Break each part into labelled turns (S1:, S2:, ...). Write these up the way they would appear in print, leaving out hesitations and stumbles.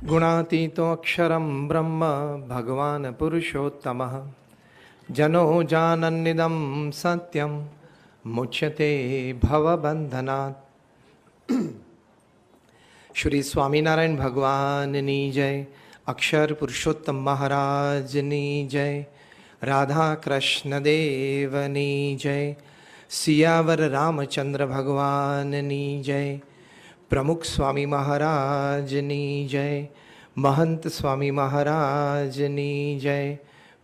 S1: गुणातीतो अक्षरं ब्रह्म भगवान् पुरुषोत्तमः जनो जानन्निदं सत्यं मुच्यते भवबंधनात्। श्री स्वामीनारायण भगवाननी जय, अक्षर पुरुषोत्तम महाराजनी जय, राधा कृष्ण देवनी जय, सियावर रामचंद्र भगवाननी जय, प्रमुख स्वामी महाराजनी जय, महंत स्वामी महाराजनी जय,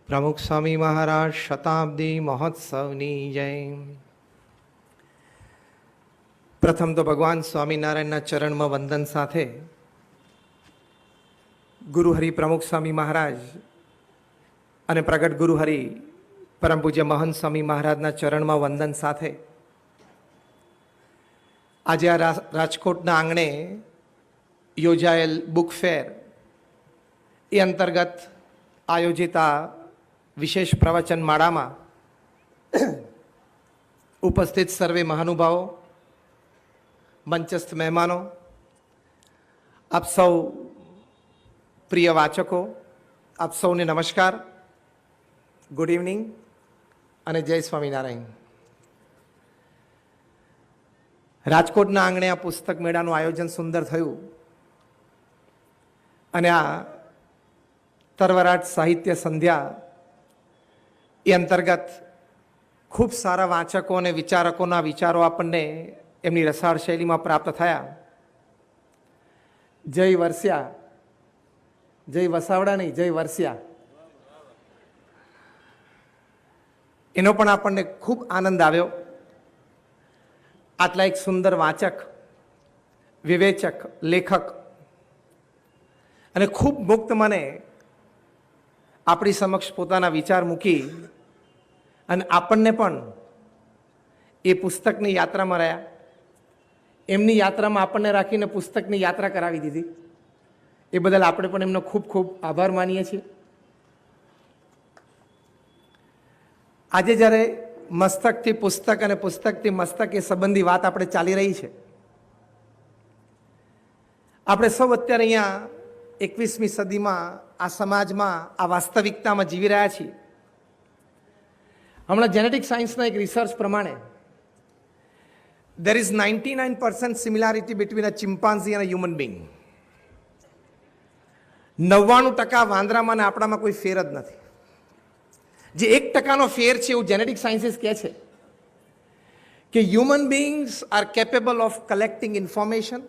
S1: प्रमुख स्वामी महाराज शताब्दी महोत्सवनी जय। प्रथम तो भगवान स्वामीनारायणना चरणमां वंदन साथे गुरुहरि प्रमुख स्वामी महाराज अने प्रगट गुरुहरि परम पूज्य महंत स्वामी महाराजना चरणमां वंदन साथे આજે આ રાજકોટના આંગણે યોજાયેલ બુક ફેર એ અંતર્ગત આયોજિત આ વિશેષ પ્રવચન માળામાં ઉપસ્થિત સર્વે મહાનુભાવો, મંચસ્થ મહેમાનો, આપ સૌ પ્રિય વાચકો, આપ સૌને નમસ્કાર, ગુડ ઇવનિંગ અને જય સ્વામિનારાયણ। રાજકોટના આંગણે આ પુસ્તક મેળાનું આયોજન સુંદર થયું અને આ તરવરાટ સાહિત્ય સંધ્યા એ અંતર્ગત ખૂબ સારા વાચકો અને વિચારકોના વિચારો આપણને એમની રસાળ શૈલીમાં પ્રાપ્ત થયા। જય વરસ્યા, જય વસાવડા નહીં, જય વરસ્યા, એનો પણ આપણને ખૂબ આનંદ આવ્યો। આટલા એક સુંદર વાચક, વિવેચક, લેખક અને ખૂબ મુક્ત મને આપણી સમક્ષ પોતાના વિચાર મૂકી અને આપણને પણ એ પુસ્તકની યાત્રામાં રહ્યા, એમની યાત્રામાં આપણને રાખીને પુસ્તકની યાત્રા કરાવી દીધી, એ બદલ આપણે પણ એમનો ખૂબ ખૂબ આભાર માનીએ છીએ। આજે જ્યારે મસ્તકથી પુસ્તક અને પુસ્તકથી મસ્તક એ સંબંધી વાત આપણે ચાલી રહી છે, આપણે સૌ અત્યારે અહીંયા 21મી સદીમાં આ સમાજમાં આ વાસ્તવિકતામાં જીવી રહ્યા છીએ। હમણાં જેનેટિક સાયન્સના એક રિસર્ચ પ્રમાણે there is 99% similarity between a chimpanzee અને હ્યુમન બિંગ। 99% વાંદરામાં અને આપણામાં કોઈ ફેર જ નથી। જે 1% ફેર છે એવું જેનેટિક સાયન્સીસ કહે છે કે human beings are capable of collecting information,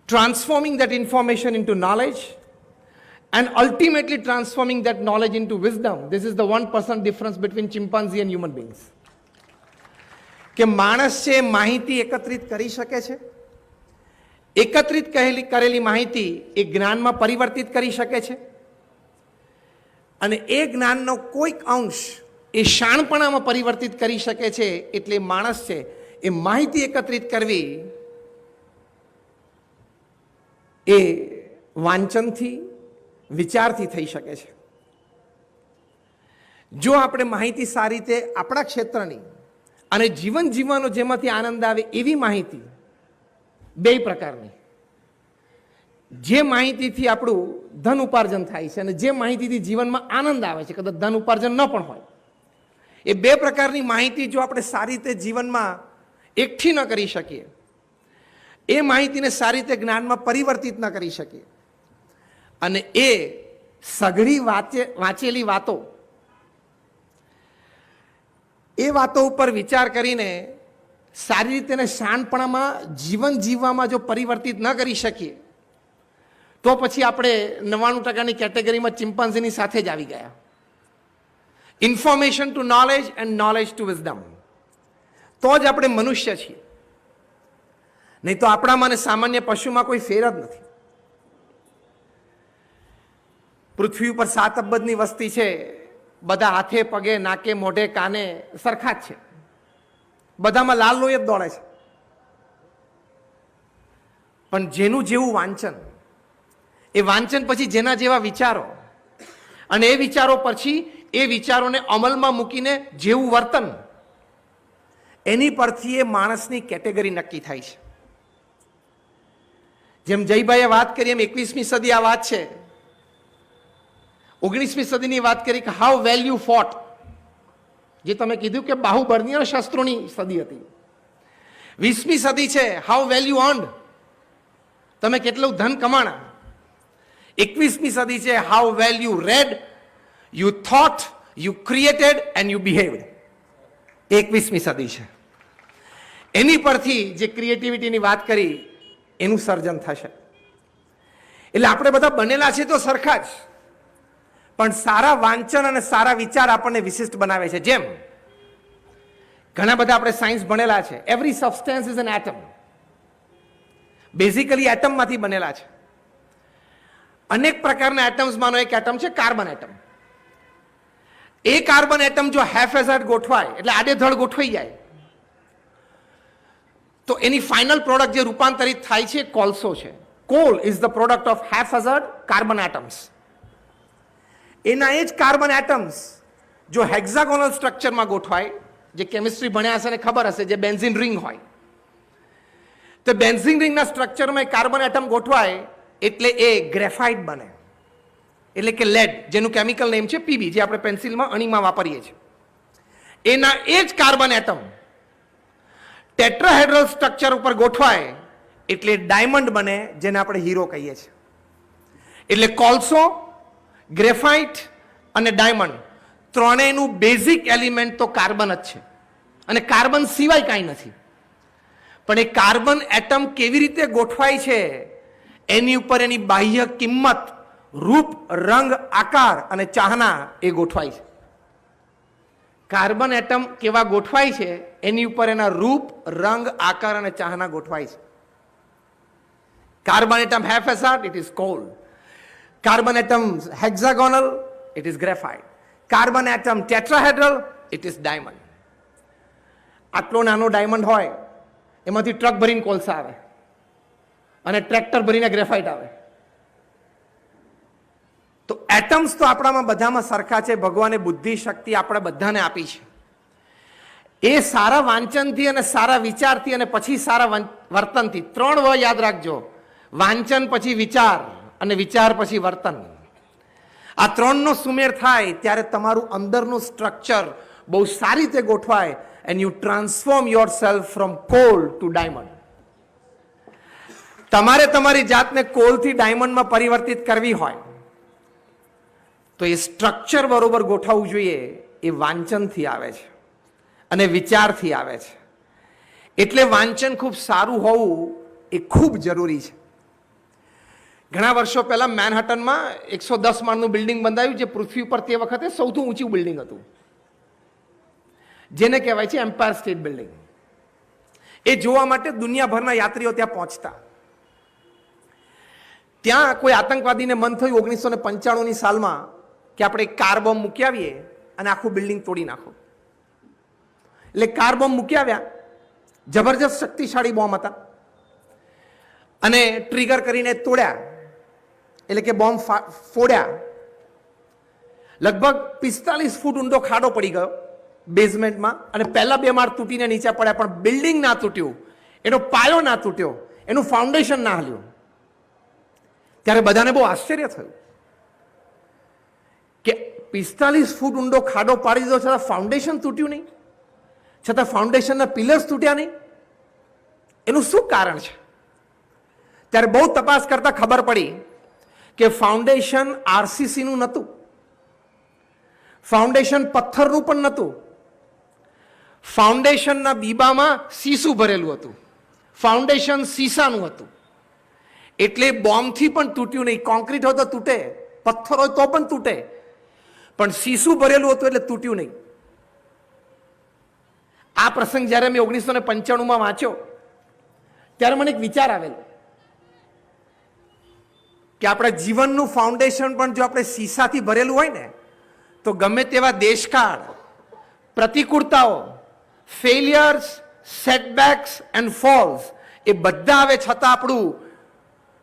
S1: transforming that information into knowledge and ultimately transforming that knowledge into wisdom. This is the 1% difference between chimpanzee and human beings. કે માણસ છે માહિતી એકત્રિત કરી શકે છે, એકત્રિત કરેલી માહિતી એ જ્ઞાનમાં પરિવર્તિત કરી શકે છે અને એ જ્ઞાનનો કોઈક અંશ એ શાણપણામાં પરિવર્તિત કરી શકે છે। એટલે માણસ છે એ માહિતી એકત્રિત કરવી એ વાંચનથી, વિચારથી થઈ શકે છે। જો આપણે માહિતી સારી રીતે આપણા ક્ષેત્રની અને જીવન જીવવાનો જેમાંથી આનંદ આવે એવી માહિતી, બે પ્રકારની, જે માહિતીથી આપણું ધન ઉપાર્જન થાય છે અને જે માહિતીથી જીવનમાં આનંદ આવે છે, કદાચ ધન ઉપાર્જન ન પણ હોય, એ બે પ્રકારની માહિતી જો આપણે સારી રીતે જીવનમાં એકઠી ન કરી શકીએ, એ માહિતીને સારી રીતે જ્ઞાનમાં પરિવર્તિત ન કરી શકીએ અને એ સઘળી વાંચેલી વાતો, એ વાતો ઉપર વિચાર કરીને સારી રીતે શાણપણામાં જીવન જીવવામાં જો પરિવર્તિત ન કરી શકીએ તો પછી આપણે 99%ની કેટેગરીમાં ચિમ્પાન્ઝીની સાથે જ આવી ગયા। Information to knowledge and knowledge to wisdom, તો જ આપણે મનુષ્ય છીએ, નહીં તો આપણામાં અને સામાન્ય પશુમાં કોઈ ફેર જ નથી। પૃથ્વી ઉપર 7 અબજની વસ્તી છે, બધા હાથે પગે, નાકે, મોઢે, કાને સરખા જ છે, બધામાં લાલ લોહી જ દોડે છે, પણ જેનું જેવું વાંચન, એ વાંચન પછી જેના જેવા વિચારો અને એ વિચારો પછી એ વિચારોને અમલમાં મૂકીને જેવું વર્તન, એની પરથી એ માણસની કેટેગરી નક્કી થાય છે। જેમ જયભાઈએ વાત કરી એમ 21મી સદી આ વાત છે. 19મી સદીની વાત કરી કે હાઉ વેલ યુ ફોટ, જે તમે કીધું કે બાહુબળની અને શસ્ત્રોની સદી હતી. 20મી સદી છે હાઉ વેલ યુ અર્ન્ડ, તમે કેટલું ધન કમાણા. 21મી સદી છે how well you read, you thought, you created and you behaved. 21મી સદી છે. એની પરથી જે ક્રિએટિવિટીની વાત કરી એનું સર્જન થશે. એટલે આપણે બધા બનેલા છે તો સરખા જ, પણ સારા વાંચન અને સારા વિચાર આપણને વિશિષ્ટ બનાવે છે. જેમ ઘણા બધા આપણે સાયન્સ ભણેલા છે. Every substance is an atom. Basically એટમમાંથી બનેલા છે. અનેક પ્રકારના એટમ્સમાંનો એક એટમ છે કાર્બન એટમ. એ કાર્બન એટમ જો હેફેઝાર્ડ ગોઠવાય એટલે આડેધડ ગોઠવાઈ જાય તો એની ફાઇનલ પ્રોડક્ટ જે રૂપાંતરિત થાય છે કોલસો છે. Coal is the product of haphazard carbon atoms. એના એ જ કાર્બન એટમ્સ જો હેક્ઝાગોનલ સ્ટ્રક્ચરમાં ગોઠવાય, જે કેમિસ્ટ્રી ભણ્યા હશે ને ખબર હશે, જે બેન્ઝીન રિંગ હોય, તો બેન્ઝીન રિંગના સ્ટ્રક્ચરમાં કાર્બન એટમ ગોઠવાય એટલે એ ગ્રેફાઇટ બને, એટલે કે લેડ, જેનું કેમિકલ નેમ છે પીબી, જે આપણે પેન્સિલમાં અણીમાં વાપરીએ છીએ. એના એ જ કાર્બન એટમ ટેટ્રાહેડ્રલ સ્ટ્રક્ચર ઉપર ગોઠવાય એટલે ડાયમંડ બને, જેને આપણે હીરો કહીએ છીએ. એટલે કોલસો, ગ્રેફાઇટ અને ડાયમંડ ત્રણેયનું બેઝિક એલિમેન્ટ તો કાર્બન જ છે, અને કાર્બન સિવાય કાંઈ નથી. પણ એ કાર્બન એટમ કેવી રીતે ગોઠવાય છે એની ઉપર એની બાહ્ય કિંમત, રૂપ, રંગ, આકાર અને ચાહના એ ગોઠવાય છે. કાર્બન એટમ કેવા ગોઠવાય છે એની ઉપર એના રૂપ, રંગ, આકાર અને ચાહના ગોઠવાય છે. Carbon atom haphazard, it is coal. Carbon atom hexagonal, it is graphite. Carbon atom tetrahedral, it is diamond. આટલો નાનો ડાયમંડ હોય એમાંથી ટ્રક ભરીને કોલસા આવે અને ટ્રેક્ટર ભરીને ગ્રેફાઇટ આવે. તો એટમ્સ તો આપણામાં બધામાં સરખા છે. ભગવાને બુદ્ધિ શક્તિ આપણે બધાને આપી છે. એ સારા વાંચનથી અને સારા વિચારથી અને પછી સારા વર્તનથી, 3 વ યાદ રાખજો: વાંચન પછી વિચાર અને વિચાર પછી વર્તન. આ 3નો સુમેળ થાય ત્યારે તમારું અંદરનું સ્ટ્રક્ચર બહુ સારી રીતે ગોઠવાય and you transform yourself from coal to diamond. તમારે તમારી જાતને કોલથી ડાયમંડમાં પરિવર્તિત કરવી હોય તો એ સ્ટ્રક્ચર બરોબર ગોઠવવું જોઈએ. એ વાંચનથી આવે છે અને વિચારથી આવે છે. એટલે વાંચન ખૂબ સારું હોવું એ ખૂબ જરૂરી છે. ઘણા વર્ષો પહેલા મેનહટનમાં 110 માળનું બિલ્ડિંગ બંધાયું, જે પૃથ્વી ઉપર તે વખતે સૌથી ઊંચું બિલ્ડિંગ હતું, જેને કહેવાય છે એમ્પાયર સ્ટેટ બિલ્ડિંગ. એ જોવા માટે દુનિયાભરના યાત્રીઓ ત્યાં પહોંચતા. ત્યાં કોઈ આતંકવાદીને મન થયું 1995ની સાલમાં કે આપણે એક કાર બોમ્બ મૂકી આવીએ અને આખું બિલ્ડિંગ તોડી નાખો. એટલે કાર બોમ્બ મૂકી આવ્યા. જબરજસ્ત શક્તિશાળી બોમ્બ હતા અને ટ્રિગર કરીને તોડ્યા, એટલે કે બોમ્બ ફોડ્યા. લગભગ 45 ફૂટ ઊંડો ખાડો પડી ગયો બેઝમેન્ટમાં અને પહેલા 2 માળ તૂટીને નીચે પડ્યા, પણ બિલ્ડિંગ ના તૂટ્યું, એનો પાયો ના તૂટ્યો, એનું ફાઉન્ડેશન ના હલ્યું. ત્યારે બધાને બહુ આશ્ચર્ય થયું કે 45 ફૂટ ઊંડો ખાડો પાડી દીધો છતાં ફાઉન્ડેશન તૂટ્યું નહીં, છતાં ફાઉન્ડેશનના પિલર્સ તૂટ્યા નહીં. એનું શું કારણ છે? ત્યારે બહુ તપાસ કરતા ખબર પડી કે ફાઉન્ડેશન આરસીસીનું નહોતું, ફાઉન્ડેશન પથ્થરનું પણ નહોતું, ફાઉન્ડેશનના બીબામાં સીસું ભરેલું હતું, ફાઉન્ડેશન સીસાનું હતું. એટલે બોમ્બથી પણ તૂટ્યું નહીં. કોન્ક્રીટ હોય તો તૂટે, પથ્થર હોય તો પણ તૂટે, પણ સીસું ભરેલું હતું એટલે તૂટ્યું નહીં. આ પ્રસંગ જ્યારે મેં 1995માં વાંચ્યો ત્યારે મને એક વિચાર આવેલો કે આપણા જીવનનું ફાઉન્ડેશન પણ જો આપણે સીસાથી ભરેલું હોય ને તો ગમે તેવા દેશકાળ, પ્રતિકૂળતાઓ, ફેલિયર્સ, સેટબેક્સ એન્ડ ફોલ્સ એ બધા આવે છતાં આપણું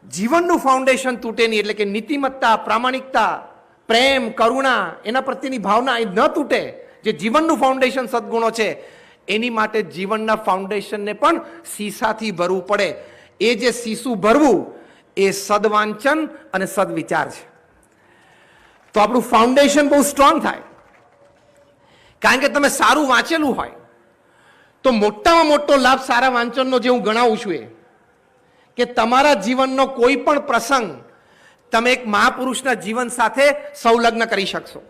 S1: જીવનનું ફાઉન્ડેશન તૂટે નહીં. એટલે કે નીતિમત્તા, પ્રામાણિકતા, પ્રેમ, કરુણા, એના પ્રત્યેની ભાવના એ ન તૂટે. જે જીવનનું ફાઉન્ડેશન સદગુણો છે એની માટે જીવનના ફાઉન્ડેશનને પણ સીસાથી ભરવું પડે. એ જે સીસું ભરવું એ સદવાંચન અને સદવિચાર છે. તો આપણું ફાઉન્ડેશન બહુ સ્ટ્રોંગ થાય. કારણ કે તમે સારું વાંચેલું હોય તો મોટામાં મોટો લાભ સારા વાંચનનો જે હું ગણાવું છું એ કે તમારા જીવનનો કોઈ પણ પ્રસંગ તમે એક મહાપુરુષના જીવન સાથે સંલગ્ન કરી શકશો.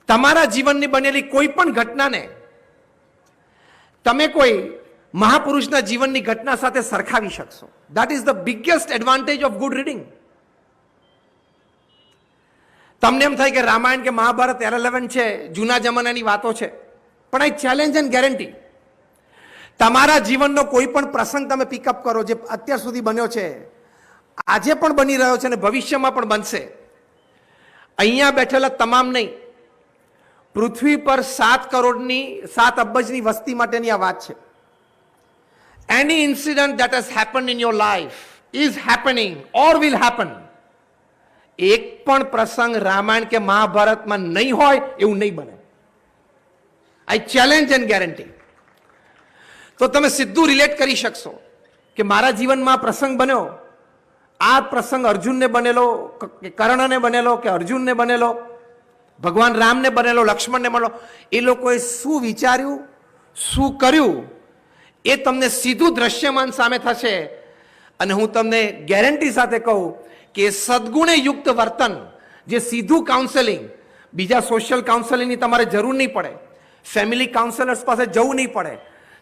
S1: તમારા જીવનની બનેલી કોઈ પણ ઘટનાને તમે કોઈ મહાપુરુષના જીવનની ઘટના સાથે સરખાવી શકશો. That is the biggest advantage of good reading. તમને એમ થાય કે રામાયણ કે મહાભારત ઇરેલેવન્ટ છે, જૂના જમાનાની વાતો છે, પણ આઈ ચેલેન્જ એન્ડ ગેરંટી તમારા જીવનનો કોઈ પણ પ્રસંગ તમે પિકઅપ કરો જે અત્યાર સુધી બન્યો છે, આજે પણ બની રહ્યો છે અને ભવિષ્યમાં પણ બનશે. અહીંયા બેઠેલા તમામ નહીં, પૃથ્વી પર 7 અબજની વસ્તી માટેની આ વાત છે. Any incident that has happened in your life is happening or will happen. એક પણ પ્રસંગ રામાયણ કે મહાભારતમાં નહીં હોય એવું નહીં બને. આઈ ચેલેન્જ એન્ડ ગેરંટી. તો તમે સીધું રિલેટ કરી શકશો કે મારા જીવનમાં પ્રસંગ બન્યો, આ પ્રસંગ અર્જુનને બનેલો કે કર્ણને બનેલો કે અર્જુનને બનેલો, ભગવાન રામને બનેલો, લક્ષ્મણને બનેલો, એ લોકોએ શું વિચાર્યું, શું કર્યું, એ તમને સીધું દ્રશ્યમાન સામે થશે. અને હું તમને ગેરંટી સાથે કહું કે સદગુણે યુક્ત વર્તન, જે સીધું કાઉન્સેલિંગ, બીજા સોશિયલ કાઉન્સેલિંગની તમારે જરૂર નહીં પડે, ફેમિલી કાઉન્સેલર્સ પાસે જવું નહીં પડે,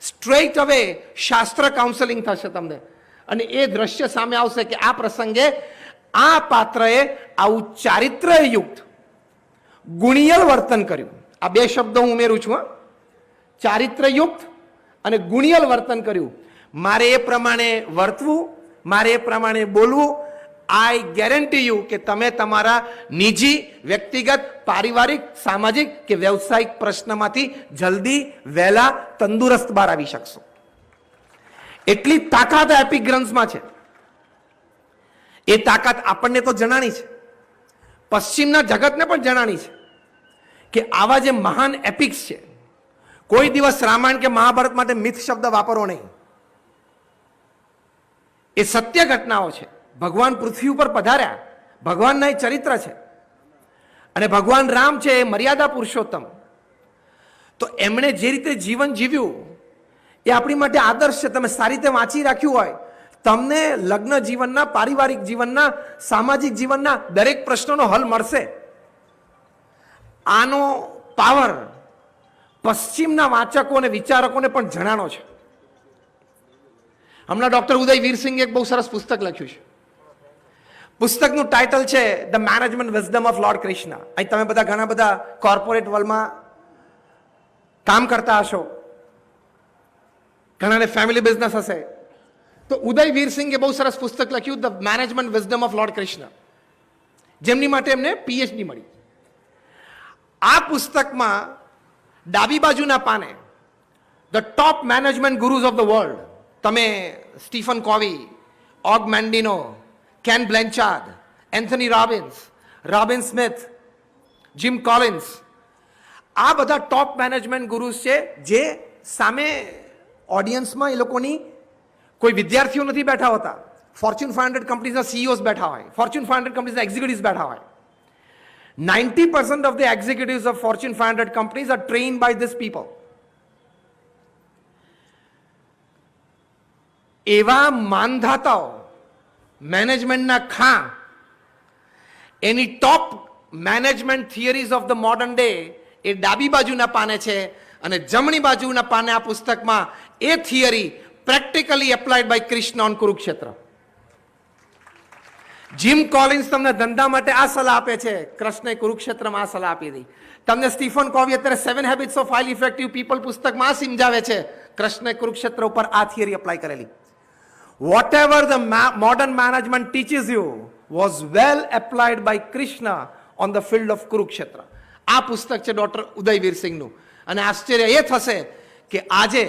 S1: સ્ટ્રેટ અવે શાસ્ત્ર કાઉન્સેલિંગ થશે તમને. અને એ દ્રશ્ય સામે આવશે કે આ પ્રસંગે આ પાત્રએ આવું ચારિત્ર્યયુક્ત ગુણિયલ વર્તન કર્યું. આ બે શબ્દો હું ઉમેરું છું. ચારિત્ર્યયુક્ત અને ગુણિયલ વર્તન કર્યું. મારે એ પ્રમાણે વર્તવું, મારે એ પ્રમાણે બોલવું. આઈ ગેરંટી યુ કે તમે તમારા નિજી, વ્યક્તિગત, પારિવારિક, સામાજિક કે વ્યવસાયિક પ્રશ્નમાંથી જલ્દી વહેલા તંદુરસ્ત બહાર આવી શકશો. એટલી તાકાત એપિક ગ્રંથમાં છે. એ તાકાત આપણને તો જણાણી છે, પશ્ચિમના જગતને પણ જણાણી છે કે આવા જે મહાન એપિક્સ છે, કોઈ દિવસ રામાયણ કે મહાભારત માટે મિથ શબ્દ વાપરો નહીં. એ સત્ય ઘટનાઓ છે. ભગવાન પૃથ્વી ઉપર પધાર્યા, ભગવાનના એ ચરિત્ર છે. અને ભગવાન રામ છે એ મર્યાદા પુરુષોત્તમ. તો એમણે જે રીતે જીવન જીવ્યું એ આપણી માટે આદર્શ છે. તમે સારી રીતે વાંચી રાખ્યું હોય, તમને લગ્ન જીવનના, પારિવારિક જીવનના, સામાજિક જીવનના દરેક પ્રશ્નોનો હલ મળશે. આનો પાવર પશ્ચિમના વાચકો અને વિચારકોને પણ જણાનો છે. હમણાં ડોક્ટર ઉદય વીરસિંગે એક બહુ સરસ પુસ્તક લખ્યું છે. પુસ્તકનું ટાઇટલ છે the management wisdom of lord Krishna. અહીં તમે બધા ઘણા બધા કોર્પોરેટ વર્લ્ડમાં કામ કરતા હશો, ઘણાને ફેમિલી બિઝનેસ હશે. તો ઉદય વીરસિંગે બહુ સરસ પુસ્તક લખ્યું the management wisdom of lord Krishna, જેમની માટે એમને પીએચડી મળી. આ પુસ્તકમાં ડાબી બાજુના પાને the top management gurus of the world, તમે Stephen Covey, Og Mandino, Ken Blanchard, Anthony Robbins, Robin Smith, Jim Collins, આ બધા ટોપ મેનેજમેન્ટ ગુરુઝ છે. જે સામે ઓડિયન્સમાં એ લોકોની કોઈ વિદ્યાર્થીઓ નથી બેઠા હોતા. ફોર્ચ્યુન 500 કંપનીઝના સીઈઓઝ બેઠા હોય, ફોર્ચ્યુન 500 કંપનીઝના એક્ઝિક્યુટિવ્સ બેઠા હોય. 90% of the executives of Fortune 500 companies are trained by these people. એવા માનધાતાઓ, મેનેજમેન્ટના ખાં, એની top management theories of the modern day એ ડાબી બાજુના પાને છે. અને જમણી બાજુના પાને આ પુસ્તકમાં એ theory practically applied by Krishna on Kurukshetra. Jim Collins તમને ધંધા માટે આ સલાહ આપે છે, કૃષ્ણે કુરુક્ષેત્રમાં આ સલાહ આપી હતી. તમને સ્ટીફન કોવી અત્યારે 7 habits of highly effective people પુસ્તકમાં આ સમજાવે છે, કૃષ્ણે કુરુક્ષેત્ર ઉપર આ થિયરી એપ્લાય કરેલી. Whatever the modern management teaches you was well applied by Krishna on the field of Kurukshetra. આ પુસ્તક છે ડોક્ટર ઉદય વીરસિંહનું. અને આશ્ચર્ય એ થશે કે આજે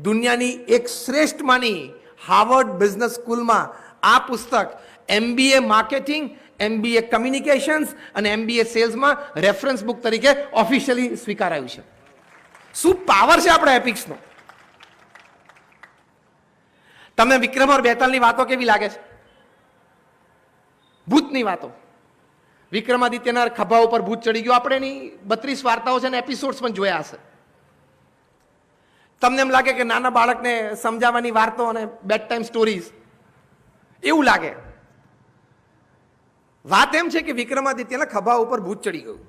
S1: દુનિયાની એક શ્રેષ્ઠમાંની હાર્વર્ડ બિઝનેસ સ્કૂલમાં આ પુસ્તક MBA માર્કેટિંગ, MBA કમ્યુનિકેશન્સ અને MBA સેલ્સમાં રેફરન્સ બુક તરીકે ઓફિશિયલી સ્વીકારાયું છે. શું પાવર છે આપણા એપિક્સનો! તમને વિક્રમ ઓર બેતાલની વાતો કેવી લાગે છે? ભૂતની વાતો. વિક્રમાદિત્યના ખભા ઉપર ભૂત ચડી ગયો. આપણે એની 32 વાર્તાઓ છે ને એપિસોડ્સ પણ જોયા હશે. તમને એમ લાગે કે નાના બાળકને સમજાવવાની વાર્તો અને બેડ ટાઈમ સ્ટોરીઝ એવું લાગે. વાત એમ છે કે વિક્રમાદિત્યના ખભા ઉપર ભૂત ચડી ગયું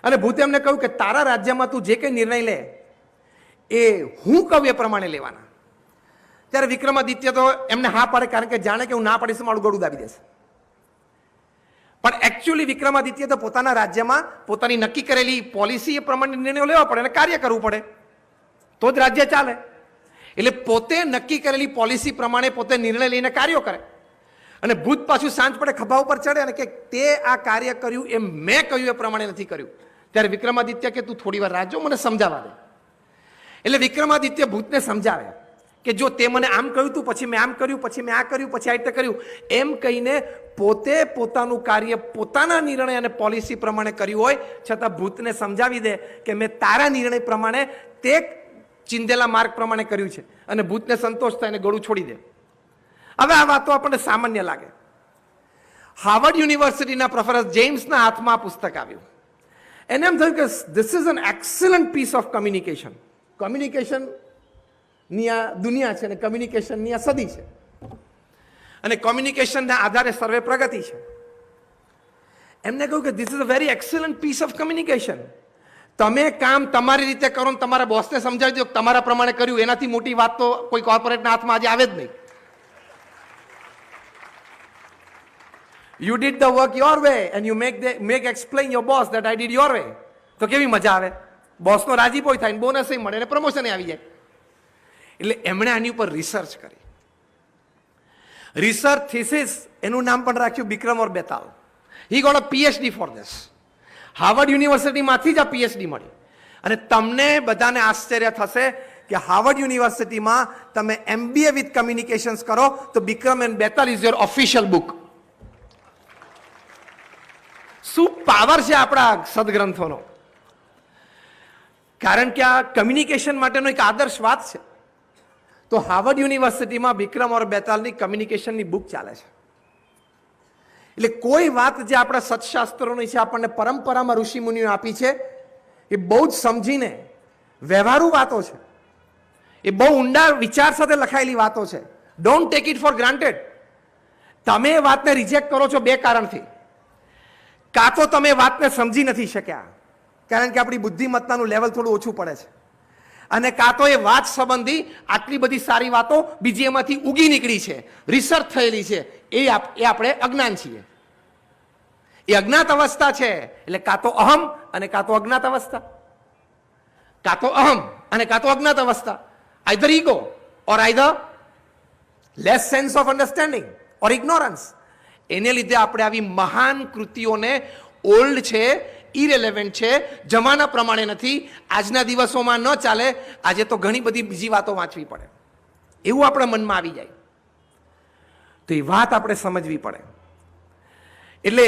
S1: અને ભૂતે એમને કહ્યું કે તારા રાજ્યમાં તું જે કંઈ નિર્ણય લે એ હું કહું એ પ્રમાણે લેવાના. ત્યારે વિક્રમાદિત્ય તો એમને હા પાડે, કારણ કે જાણે કે હું ના પાડીશ મારું ગળું દાબી દેશે. પણ એકચ્યુઅલી વિક્રમાદિત્ય તો પોતાના રાજ્યમાં પોતાની નક્કી કરેલી પોલિસી એ પ્રમાણે નિર્ણયો લેવા પડે અને કાર્ય કરવું પડે, તો જ રાજ્ય ચાલે. એટલે પોતે નક્કી કરેલી પોલિસી પ્રમાણે પોતે નિર્ણય લઈને કાર્યો કરે. અને ભૂત પાછું સાંજ પડે ખભા ઉપર ચડે અને કે તે આ કાર્ય કર્યું એ મેં કહ્યું એ પ્રમાણે નથી કર્યું. ત્યારે વિક્રમાદિત્ય કે તું થોડી વાર રાહ જો, મને સમજાવવા દે. એટલે વિક્રમાદિત્ય ભૂતને સમજાવે કે જો તે મને આમ કહ્યું તું, પછી મેં આમ કર્યું, પછી મેં આ કર્યું, પછી આ રીતે કર્યું, એમ કહીને પોતે પોતાનું કાર્ય પોતાના નિર્ણય અને પોલિસી પ્રમાણે કર્યું હોય છતાં ભૂતને સમજાવી દે કે મેં તારા નિર્ણય પ્રમાણે તે ચિંધેલા માર્ગ પ્રમાણે કર્યું છે. અને ભૂતને સંતોષ થાય અને ગળું છોડી દે. હવે આ વાતો આપણને સામાન્ય લાગે. હાર્વર્ડ યુનિવર્સિટીના પ્રોફેસર જેમ્સના હાથમાં આ પુસ્તક આવ્યું. એને એમ થયું કે this is an excellent piece of communication. કમ્યુનિકેશનની આ દુનિયા છે અને કમ્યુનિકેશનની આ સદી છે અને કોમ્યુનિકેશનના આધારે સર્વે પ્રગતિ છે. એમને કહ્યું કે this is a very excellent piece of communication. તમે કામ તમારી રીતે કરો ને તમારા બોસને સમજાવી દો તમારા પ્રમાણે કર્યું, એનાથી મોટી વાત તો કોઈ કોર્પોરેટના હાથમાં આજે આવે જ નહીં. You did the work your way and you make explain your boss that I did your way. તો કેવી મજા આવે, બોસનો રાજીપો થાય, બોનસ મળે અને પ્રમોશન આવી જાય. એટલે એમણે આની ઉપર રિસર્ચ કરી. રિસર્ચ થીસિસ એનું નામ પણ રાખ્યું Vikram or Betal. He got a PhD for this. Harvard યુનિવર્સિટીમાંથી જ આ PhD મળી. અને તમને બધાને આશ્ચર્ય થશે કે હાર્વર્ડ યુનિવર્સિટીમાં તમે MBA વિથ કમ્યુનિકેશન્સ કરો તો Vikram and Betal is your official book. શું પાવર છે આપણા સદગ્રંથોનો! કારણ કે આ કમ્યુનિકેશન માટેનો એક આદર્શ વાત છે. તો હાર્વર્ડ યુનિવર્સિટીમાં વિક્રમ ઓર બેતાલની કમ્યુનિકેશનની બુક ચાલે છે. એટલે કોઈ વાત જે આપણા સત્શાસ્ત્રોની છે, આપણને પરંપરામાં ઋષિમુનિઓ આપી છે, એ બહુ જ સમજીને વ્યવહારુ વાતો છે. એ બહુ ઊંડા વિચાર સાથે લખાયેલી વાતો છે. Don't take it four granted. તમે એ વાતને રિજેક્ટ કરો છો બે કારણથી. કાં તો તમે વાતને સમજી નથી શક્યા કારણ કે આપણી બુદ્ધિમત્તાનું લેવલ થોડું ઓછું પડે છે, અને કાં તો એ વાત સંબંધી આટલી બધી સારી વાતો બીજી એમાંથી ઉગી નીકળી છે, રિસર્ચ થયેલી છે, એ આપણે અજ્ઞાન છીએ. એ અજ્ઞાત અવસ્થા છે. એટલે કાં તો અહમ અને કાં તો અજ્ઞાત અવસ્થા, કાં તો અહમ અને કાં તો અજ્ઞાત અવસ્થા. Either ego or either less sense of understanding or ignorance. એને લીધે આપણે આવી મહાન કૃતિઓને ઓલ્ડ છે, ઇરેલેવન્ટ છે, જમાના પ્રમાણે નથી, આજના દિવસોમાં ન ચાલે, આજે તો ઘણી બધી બીજી વાતો વાંચવી પડે, એવું આપણા મનમાં આવી જાય. તો એ વાત આપણે સમજવી પડે. એટલે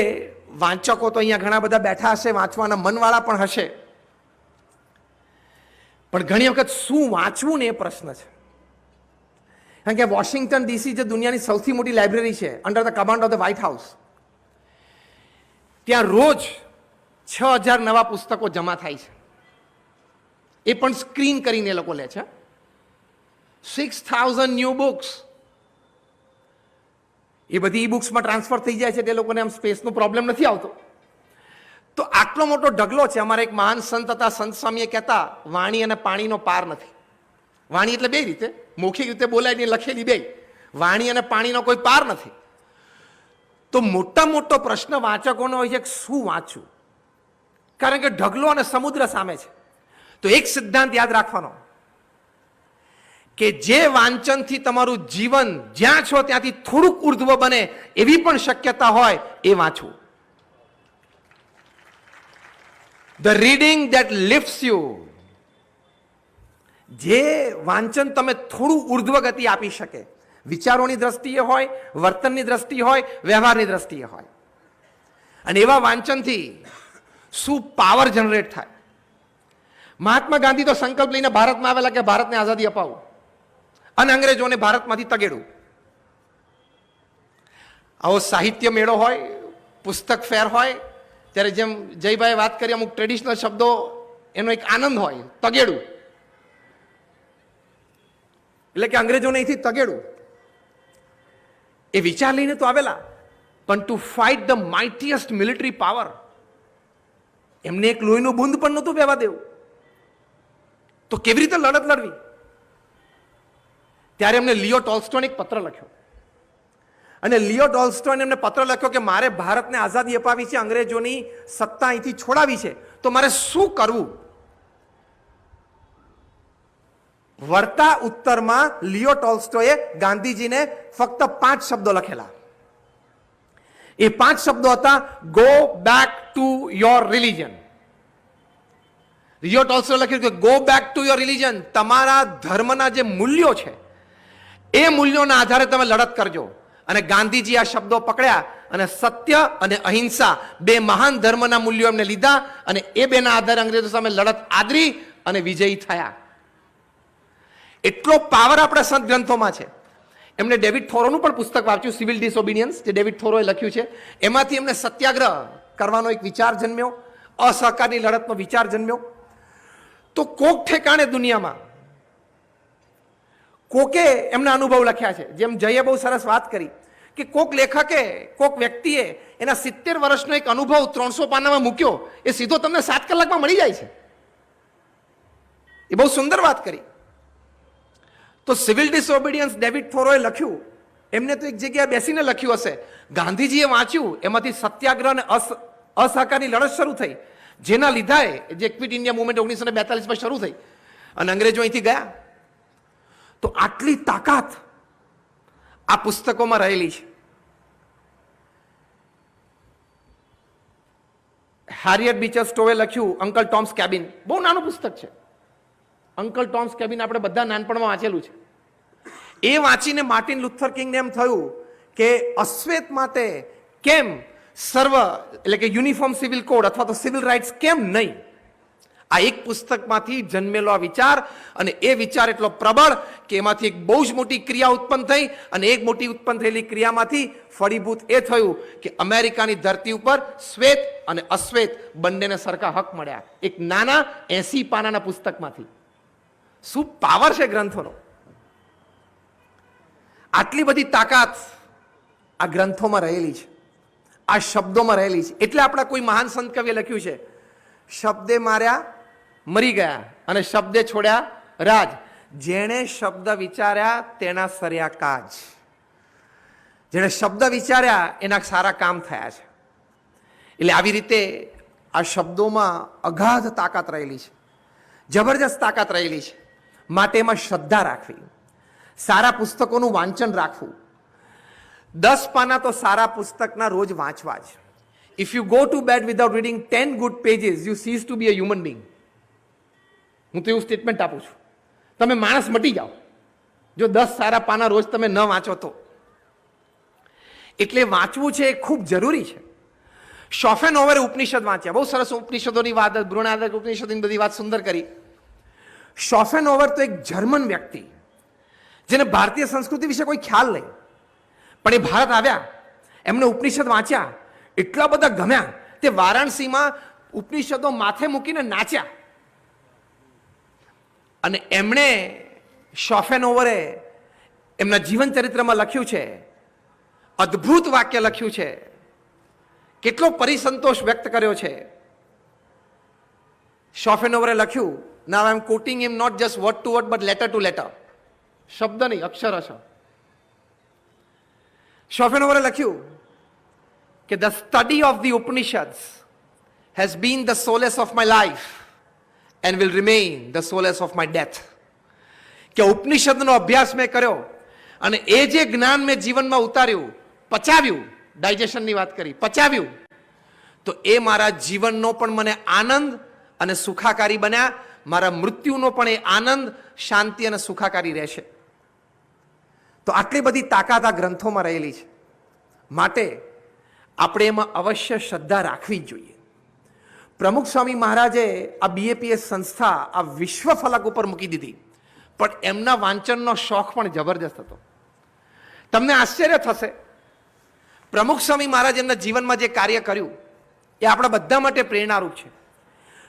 S1: વાંચકો તો અહીંયા ઘણા બધા બેઠા હશે, વાંચવાના મનવાળા પણ હશે, પણ ઘણી વખત શું વાંચવું ને એ પ્રશ્ન છે. કારણ કે વોશિંગ્ટન DC જે દુનિયાની સૌથી મોટી લાઇબ્રેરી છે, under the command of the white house, ત્યાં રોજ 6000 નવા પુસ્તકો જમા થાય છે. એ પણ સ્ક્રીન કરીને એ લોકો લે છે. 6000 ન્યૂ બુક્સ. એ બધી ઈ બુક્સમાં ટ્રાન્સફર થઈ જાય છે, તે લોકોને આમ સ્પેસનો પ્રોબ્લેમ નથી આવતો. તો આટલો મોટો ઢગલો છે. અમારા એક મહાન સંત હતા, સંત સ્વામીએ કહેતા, વાણી અને પાણીનો પાર નથી. વાણી એટલે બે રીતે, મૌખિક રીતે બોલાય ને લખેલી બે. વાણી અને પાણીનો કોઈ પાર નથી. તો મોટા મોટો પ્રશ્ન વાંચકોનો હોય છે કે શું વાંચવું, કારણ કે ઢગલો અને સમુદ્ર સામે છે. તો એક સિદ્ધાંત યાદ રાખવાનો કે જે વાંચનથી તમારું જીવન જ્યાં છો ત્યાંથી થોડુંક ઉર્ધ્વ બને એવી પણ શક્યતા હોય એ વાંચવું. The reading that lifts you. જે વાંચન તમે થોડું ઉર્ધ્વ ગતિ આપી શકે, વિચારોની દ્રષ્ટિએ હોય, વર્તનની દ્રષ્ટિએ હોય, વ્યવહારની દ્રષ્ટિએ હોય. અને એવા વાંચનથી શું પાવર જનરેટ થાય. મહાત્મા ગાંધી તો સંકલ્પ લઈને ભારતમાં આવેલા કે ભારતને આઝાદી અપાવું. અને અંગ્રેજોને ભારતમાંથી તગેડું. આવો સાહિત્ય મેળો હોય, પુસ્તક ફેર હોય, ત્યારે જેમ જયભાઈ વાત કરી અમુક ટ્રેડિશનલ શબ્દો એનો એક આનંદ હોય. તગેડું એટલે કે અંગ્રેજોને અહીંથી તગેડું એ વિચાર લઈને તો આવેલા, પણ to fight the mightiest military power, એમને એક લોહીનું બુંદ પણ નહોતું વહેવા દેવું, તો કેવી રીતે લડત લડવી? ત્યારે એમને લિયો ટોલ્સ્ટોયને એક પત્ર લખ્યો, અને લિયો ટોલ્સ્ટોયને એમને પત્ર લખ્યો કે મારે ભારતને આઝાદી અપાવી છે, અંગ્રેજોની સત્તા અહીંથી છોડાવી છે, તો મારે શું કરવું? વળતા ઉત્તરમાં લિયો ટોલ્સ્ટોયે ગાંધીજીને ફક્ત 5 શબ્દો લખેલા. એ 5 શબ્દો હતા, go back to your religion. Leo ટોલ્સ્ટોયે લખ્યું કે go back to your religion, તમારા ધર્મના જે મૂલ્યો છે એ મૂલ્યોના આધારે તમે લડત કરજો. અને ગાંધીજી આ શબ્દો પકડ્યા અને સત્ય અને અહિંસા 2 મહાન ધર્મના મૂલ્યો એમને લીધા, અને એ બેના આધારે અંગ્રેજો સામે લડત આદરી અને વિજયી થયા. એટલો પાવર આપણા સંત ગ્રંથોમાં છે. એમને ડેવિડ થોરોનું પણ પુસ્તક વાંચ્યું, સિવિલ ડિસઓબિડિયન્સ, જે ડેવિડ થોરોએ લખ્યું છે. એમાંથી એમને સત્યાગ્રહ કરવાનો એક વિચાર જન્મ્યો, અસહકારની લડતનો વિચાર જન્મ્યો. તો કોક ઠેકાણે દુનિયામાં કોકે એમના અનુભવ લખ્યા છે. જેમ જયે બહુ સરસ વાત કરી કે કોક લેખકે, કોક વ્યક્તિએ એના 70 વર્ષનો એક અનુભવ 300 પાનામાં મૂક્યો, એ સીધો તમને 7 કલાકમાં મળી જાય છે. એ બહુ સુંદર વાત કરી. તો સિવિલ ડિસઓબિડિયન્સ ડેવિડ થોરોએ લખ્યું, એમને તો એક જગ્યાએ બેસીને લખ્યું હશે, ગાંધીજીએ વાંચ્યું, એમાંથી સત્યાગ્રહ અને અસહકારની લડત શરૂ થઈ, જેના લીધે જે ક્વિટ ઇન્ડિયા મુવમેન્ટ 1942માં શરૂ થઈ અને અંગ્રેજો અહીંથી ગયા. તો આટલી તાકાત આ પુસ્તકોમાં રહેલી છે. હેરિયટ બીચર સ્ટોવે લખ્યું અંકલ ટોમ્સ કેબિન, બહુ નાનું પુસ્તક છે. અંકલ ટોમ્સ કેબિન આપણે બધા નાનપણમાં વાંચેલું છે. એ વાંચીને માર્ટિન લુથર કિંગને એમ થયું કે અશ્વેત માટે કેમ સર્વ એટલે કે યુનિફોર્મ સિવિલ કોડ અથવા તો સિવિલ રાઇટ્સ કેમ નહીં? આ એક પુસ્તકમાંથી જન્મેલો આ વિચાર, અને એ વિચાર એટલો પ્રબળ કે એમાંથી એક બહુ જ મોટી ક્રિયા ઉત્પન્ન થઈ, અને એક મોટી ઉત્પન્ન થયેલી ક્રિયામાંથી ફળીભૂત એ થયું કે અમેરિકાની ધરતી ઉપર શ્વેત અને અશ્વેત બંનેને સરખા હક મળ્યા, એક નાના 80 પાનાના પુસ્તકમાંથી. શું પાવર છે ગ્રંથોનો! આટલી બધી તાકાત આ ગ્રંથોમાં રહેલી છે, આ શબ્દોમાં રહેલી છે. એટલે આપણા કોઈ મહાન સંત કવિએ લખ્યું છે, શબ્દે માર્યા મરી ગયા અને શબ્દે છોડ્યા રાજ, જેણે શબ્દ વિચાર્યા તેના સર્યા કાજ. જેણે શબ્દ વિચાર્યા એના સારા કામ થયા છે. એટલે આવી રીતે આ શબ્દોમાં અગાધ તાકાત રહેલી છે, જબરજસ્ત તાકાત રહેલી છે. માટે એમાં શ્રદ્ધા રાખવી, સારા પુસ્તકોનું વાંચન રાખવું. 10 પાના તો સારા પુસ્તકના રોજ વાંચવા જ. If you go to bed without reading 10 good pages, you cease to be a human being. હું તો એવું સ્ટેટમેન્ટ આપું છું, તમે માણસ મટી જાઓ જો 10 સારા પાના રોજ તમે ન વાંચો તો. એટલે વાંચવું છે એ ખૂબ જરૂરી છે. શોફેનહોવરે ઉપનિષદ વાંચ્યા, બહુ સરસ ઉપનિષદોની વાત, બૃહદારણ્યક ઉપનિષદની બધી વાત સુંદર કરી. શોફેનહોવર તો એક જર્મન વ્યક્તિ, જેને ભારતીય સંસ્કૃતિ વિશે કોઈ ખ્યાલ નહીં, પણ એ ભારત આવ્યા, એમને ઉપનિષદ વાંચ્યા, એટલા બધા ગમ્યા, તે વારાણસીમાં ઉપનિષદો માથે મૂકીને નાચ્યા. અને એમણે શોફેનહોવરે એમના જીવન ચરિત્રમાં લખ્યું છે, અદ્ભુત વાક્ય લખ્યું છે, કેટલો પરિસંતોષ વ્યક્ત કર્યો છે. શોફેનહોવરે લખ્યું, now I am quoting him not just word to word but letter to letter, શબ્દ નહીં અક્ષરશ. શોફેનહોવરે લખ્યું કે the study of the Upanishads has been the solace of my life and will remain the solace of my death. કે ઉપનિષદનો અભ્યાસ મેં કર્યો અને એ જે જ્ઞાન મેં જીવનમાં ઉતાર્યું, પચાવ્યું, ડાયજેશનની વાત કરી, પચાવ્યું, તો એ મારા જીવનનો પણ મને આનંદ અને સુખાકારી બન્યા, મારા મૃત્યુનો પણ એ આનંદ, શાંતિ અને સુખાકારી રહેશે. તો આટલી બધી તાકાત આ ગ્રંથોમાં રહેલી છે. માટે આપણે એમાં અવશ્ય શ્રદ્ધા રાખવી જ જોઈએ. પ્રમુખ સ્વામી મહારાજે આ BAPS સંસ્થા આ વિશ્વ ફલક ઉપર મૂકી દીધી. પણ એમના વાંચનનો શોખ પણ જબરજસ્ત હતો. તમને આશ્ચર્ય થશે, પ્રમુખ સ્વામી મહારાજ એમના જીવનમાં જે કાર્ય કર્યું એ આપણા બધા માટે પ્રેરણારૂપ છે.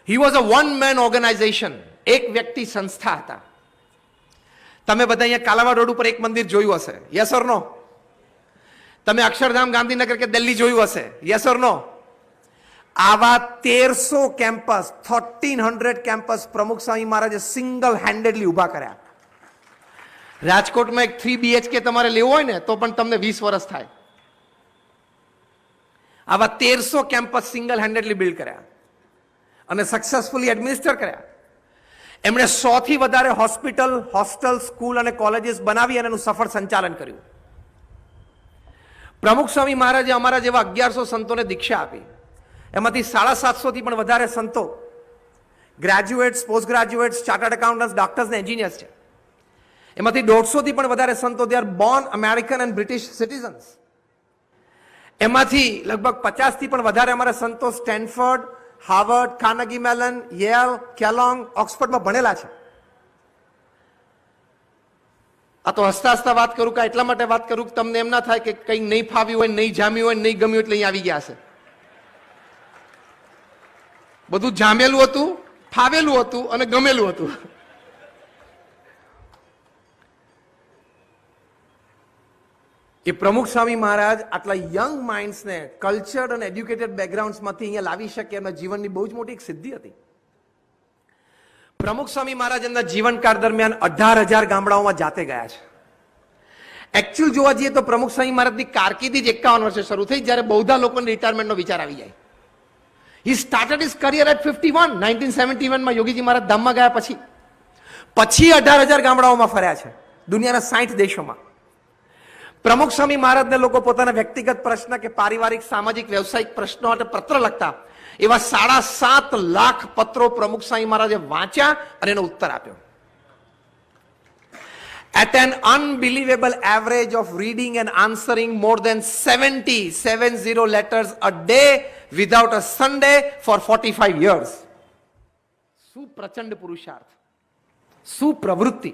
S1: He was a one man organisation, એક વ્યક્તિ સંસ્થા હતા. તમે બધા અહીંયા કાલાવાડ રોડ ઉપર એક મંદિર જોયું હશે, યસ ઓર નો? તમે અક્ષરધામ ગાંધીનગર કે દિલ્હી જોયું હશે, યસ ઓર નો? આવા 1300 કેમ્પસ, 1300 કેમ્પસ પ્રમુખ સ્વામી મહારાજે સિંગલ હેન્ડેડલી ઉભા કર્યા. રાજકોટમાં એક 3 BHK તમારે લેવો હોય ને તો પણ તમને 20 વર્ષ થાય. આવા 1300 કેમ્પસ સિંગલ હેન્ડેડલી બિલ્ડ કર્યા અને સક્સેસફુલી એડમિનિસ્ટર કર્યા. એમણે 100 થી વધારે હોસ્પિટલ, હોસ્ટેલ, સ્કૂલ અને કોલેજીસ બનાવી અને એનું સફળ સંચાલન કર્યું. પ્રમુખ સ્વામી મહારાજે અમારા જેવા 1100 સંતોને દીક્ષા આપી. એમાંથી 750 થી પણ વધારે સંતો graduates, post graduates, chartered accountants, doctors ને એન્જિનિયર્સ છે. એમાંથી 150 થી પણ વધારે સંતો they are born American and British citizens. એમાંથી લગભગ 50 થી પણ વધારે અમારા સંતો Stanford, Harvard, Carnegie Mellon, Yale, Kellogg, ઓક્સફર્ડમાં ભણેલા છે. આ તો હસતા હસતા વાત કરું કે એટલા માટે વાત કરું કે તમને એમ ના થાય કે કંઈ નહીં ફાવ્યું હોય, નહીં જામ્યું હોય, નહીં ગમ્યું એટલે અહીં આવી ગયા છે. બધું જામેલું હતું, ફાવેલું હતું અને ગમેલું હતું. એ પ્રમુખ સ્વામી મહારાજ આટલા યંગ માઇન્ડ્સને કલ્ચર્ડ અને એડ્યુકેટેડ બેકગ્રાઉન્ડ્સમાંથી અહીંયા લાવી શકે એમના જીવનની બહુ જ મોટી એક સિદ્ધિ હતી. પ્રમુખ સ્વામી મહારાજ એમના જીવનકાળ દરમિયાન 18,000 ગામડાઓમાં જાતે ગયા છે. એકચ્યુઅલ જોવા જઈએ તો પ્રમુખ સ્વામી મહારાજની કારકિર્દી જ 51 વર્ષે શરૂ થઈ, જ્યારે બહુધા લોકોને રિટાયરમેન્ટનો વિચાર આવી જાય. He started his career at 51, 1971 માં યોગીજી મહારાજ ધામમાં ગયા પછી 18,000 ગામડાઓમાં ફર્યા છે દુનિયાના 60 દેશોમાં. પ્રમુખ સ્વામી મહારાજને લોકો પોતાના વ્યક્તિગત પ્રશ્ન કે પારિવારિક, સામાજિક, વ્યવસાયિક પ્રશ્નો માટે પત્ર લખતા. એવા 7.5 લાખ પત્રો પ્રમુખ સ્વામી મહારાજે વાંચ્યા અને એનો ઉત્તર આપ્યો. At an unbelievable average of reading and answering more than 70 letters a day without a Sunday for 45 years. શું પ્રચંડ પુરુષાર્થ, શું પ્રવૃત્તિ.